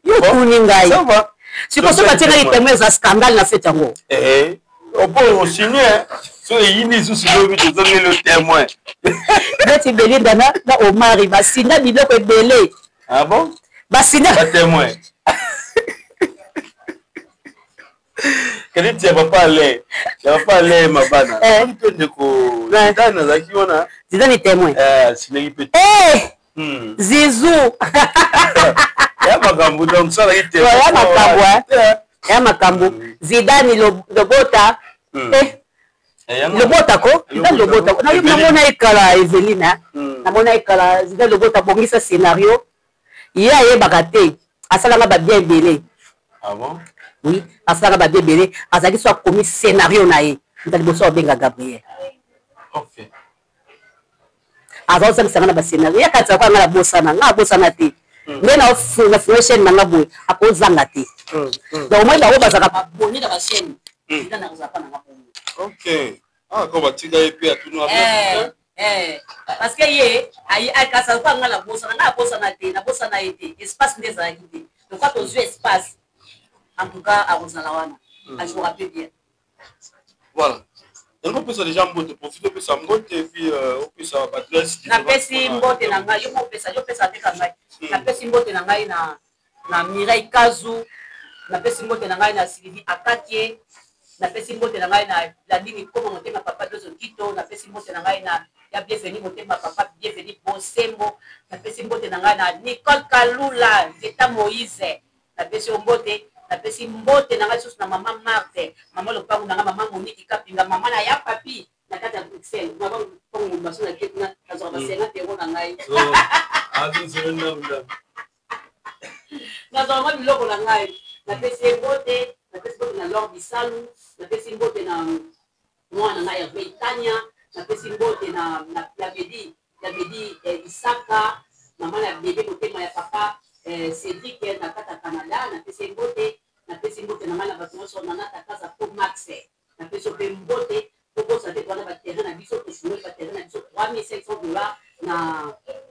ça va si vous avez des témoins ça scandale na fait yango on peut signer so yini sous le témoin tu belé dana na Omari basina biloko ebele ah bon basina ba témoin Quel va pas aller ma bana de ko dana za kiona zidane témoin sinagi peut Zizou ya makambo donc ça la témoin ya makambo Zidane Lobota Lobota ko Zidane Lobota na mona ekala Evelina na mona ekala Zidane Lobota bongisa scénario ya ye bakate asalanga ba bien belé ah bon oui asalanga ba bien belé azaki soit commis scénario na ye ndali boso benga Gabriel OK azo sanga na ba scénario ya katsa kwa ngala bosana te mais na chaîne na boy akozanga te donc moi là bazaka ba boni na ba chaîne ndana kozapa na ngaponi OK ko batika et puis à tout nous parce que ye ai akasa kwa ngala bosana te na bosana été espace des activités donc quand on joue espace en tout cas à Rosala wana je me rappelle bien voilà on peut ça déjà mbote profiter de ça mbote et puis on peut ça adresse na pesi mbote na ngai yo pesa te kangai na pesi mbote na ngai na Mireille Kazu na pesi mbote na ngai na Sylvie Akatie na pesi mbote na ngai na Ladini Komo motema papa Dozo Kito na pesi mbote na ngai na ya bienvenue motema papa bienvenue Bosembo na pesi mbote na ngai na Nicole Kalula Zeta Moïse na pesi mbote na ngai susu na mama Marthe mama Lopangu na mama Monique Kapinga mama na ya papi na kata Bruxelles mama Pongo baso na ketna kazo ba 50 € na ngai na zama biloko na ngai na pesi mbote na Lord Bisalu na pesi mbote na mwana ngai ya Veitania na pesi mbote na ya Bedi Isaka mama na bébé motema ya papa Cédric na kata Canada na pesi mbote na mala bato so na nata kaza pour Max na pesi mbote pour ça te wana ba terrain na biso to fume ba terrain na biso $3,500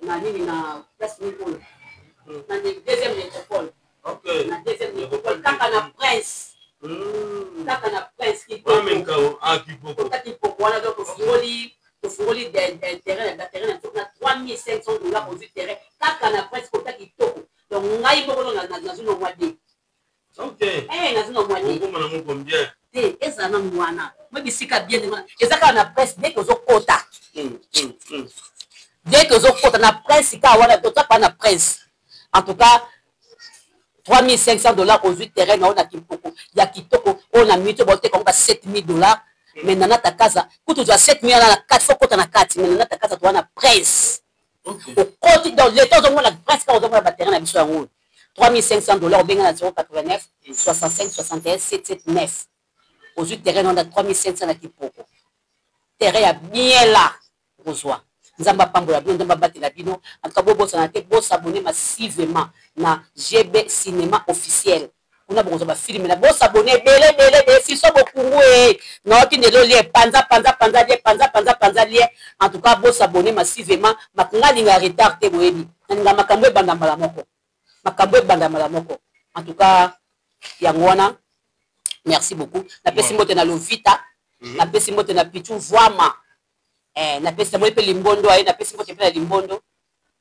na nini na place Nicole na deuxième métropole OK na deuxième métropole kaka na Prince qui wana donc fungoli terrain na $3,500 pour du terrain kaka na Prince kota kitoko donc ngai boko na zino mwadi OK na zino mwadi ko mana mo combien te eza na mwana mo bisika bien eza ka na Prince dès que zo kota dès que zo kota na Prince ka wana to pas na Prince en tout cas $3,500 pour du terrain na Kimpoko ya kitoko on a mis 7000 $. Mais nana ta casa, quand tu as 7000 $, 4 fois quand on a 4, mais nana ta casa, tu as un prince. Au côté dans l'état, on a la prince quand on a la terrain, on a mis 3500 $, on a 0,89, 65, 61, 779. Aux yeux terrain, on a 3500 $. Terrain est bien là, reçoit. Nous avons pas de nous battre la bino. En tout cas, vous s'abonner massivement na GB Cinéma officiel. On a besoin de filmer là. Vous s'abonner, belé, si ça beaucoup non qui ne le panza lié. En tout cas, vous s'abonner massivement. Makunga linga retard te boebi. Nga makambo banda malamoko. En tout cas, yangwana. Merci beaucoup. Na pesi mote na Lovita. Na pesi mote na Pichu Voama. Na pesi mote limbondo na pesi mote pe limbondo.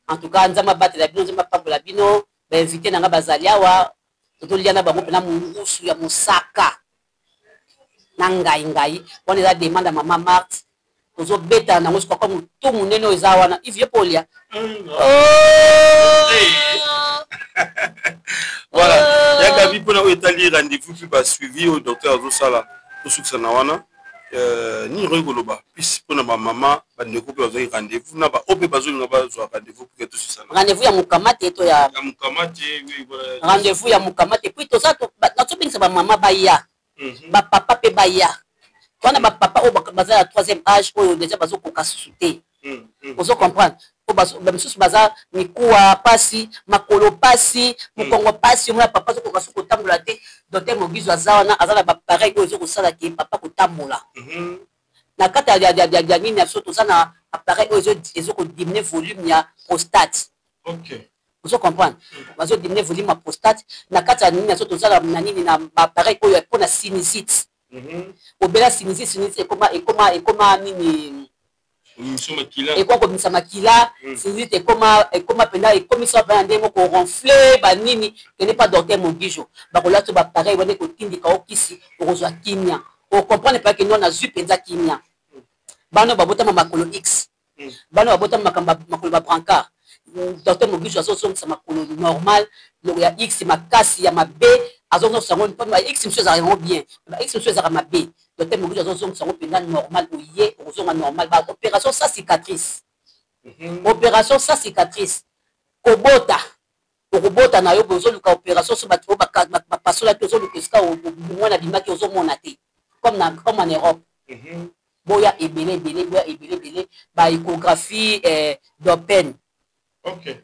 En tout cas, nzama battre la bino, nzama pambola bino, ba inviter nanga bazali awa. Toto liana bango pe na mungusu ya musaka. Na ngai. On est là demande à maman Marthe. Tozo beta na ngosiko kwa mutu munene ozawana. Ivye polia. Voilà. Il y a Gabi pour nous étaler rendez-vous puis pas suivi au docteur Zosala au succès nawana. Ni rigoloba. Puis pour ma maman, bandeko pe ozo rendez-vous na ba ope bazo nga ba zo rendez-vous pour que tout ça. Rendez-vous ya mukamate to ya. Ya mukamate oui voilà. Rendez-vous ya mukamate puis to ça to na to bingisa ba mama baya. Ba papa pe baya. Wana ba papa o baza ya 3e âge o déjà bazo ko kasuté. Vous comprendre. Bamisusu baza mikuwa pasi makolo pasi mukongo pasi mwana papa zoko kasu kotambola te docteur Mogizo azawana azala ba pareil ozo kosala ki papa kotambola na kata ya nini ya soto sana appareil ozo ko diminuer volume ya prostate. OK, vous comprendre bazo diminuer volume ya prostate na kata ya nini ya soto zala na nini na appareil oyo pour na sinusite obela sinusite ekoma nini et quoi comme ça makila sinusite ekoma penda ekomi so ba ndemo ko ronfler ba nini que n'est pas docteur Mogijo ba ko lato ba pareil wane ko tindika okisi okozwa kimia o comprendre pas que nous na zu penza kimia bano babota makolo X bano babota makolo ba brancard docteur Mogijo aso ça makolo normal le ya X makasi ya mabe azo sango pas X monsieur ça vraiment bien X monsieur ça mabe docteur Mogijo azo sango penda normal oye ozonga normal ba opération sans cicatrice. Opération sans cicatrice. Kobota na yo bozo luka opération so batro ba pasola to zo luka o mwana bimaki ozo mona te comme en Europe. Boya ebele ba échographie d'open. OK.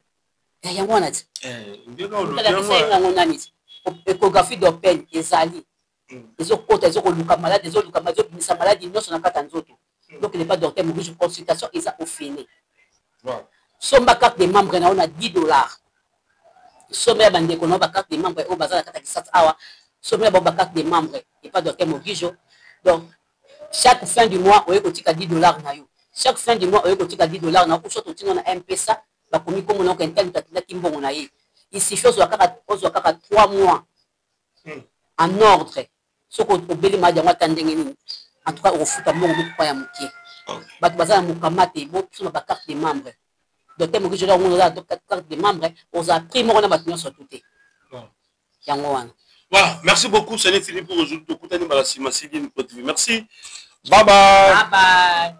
Ya mwana ti. Échographie d'open ezali. Ezo luka malade bisa malade nyonso na kata nzoto. Donc il n'est pas docteur Mogijo consultation ils a offert. Voilà. Somba carte de membre na on a $10. Somba bande ko na ba carte de membre au bazar kata kisat awa. Somba ba carte de membre et pas docteur Mogijo. Donc chaque fin du mois on kotika $10 na yo. Chaque fin du mois on kotika $10 na ko soto tina na M-Pesa ba komi ko mona ko intel tatila kimbongo na ye. Il suffit aux 3 mois en ordre. Ce qu'on obéit ma diamant tandengeni. En tout cas, au foot à mon beaucoup ya mukie. Bat bazana mukamate bo sur ma carte de membre. Docteur Mogijo là on a carte de membre, on a pris mon na batunion sur touté. Yango wana. Voilà, merci beaucoup Sané Philippe pour aujourd'hui. Merci. Bye bye. Bye bye.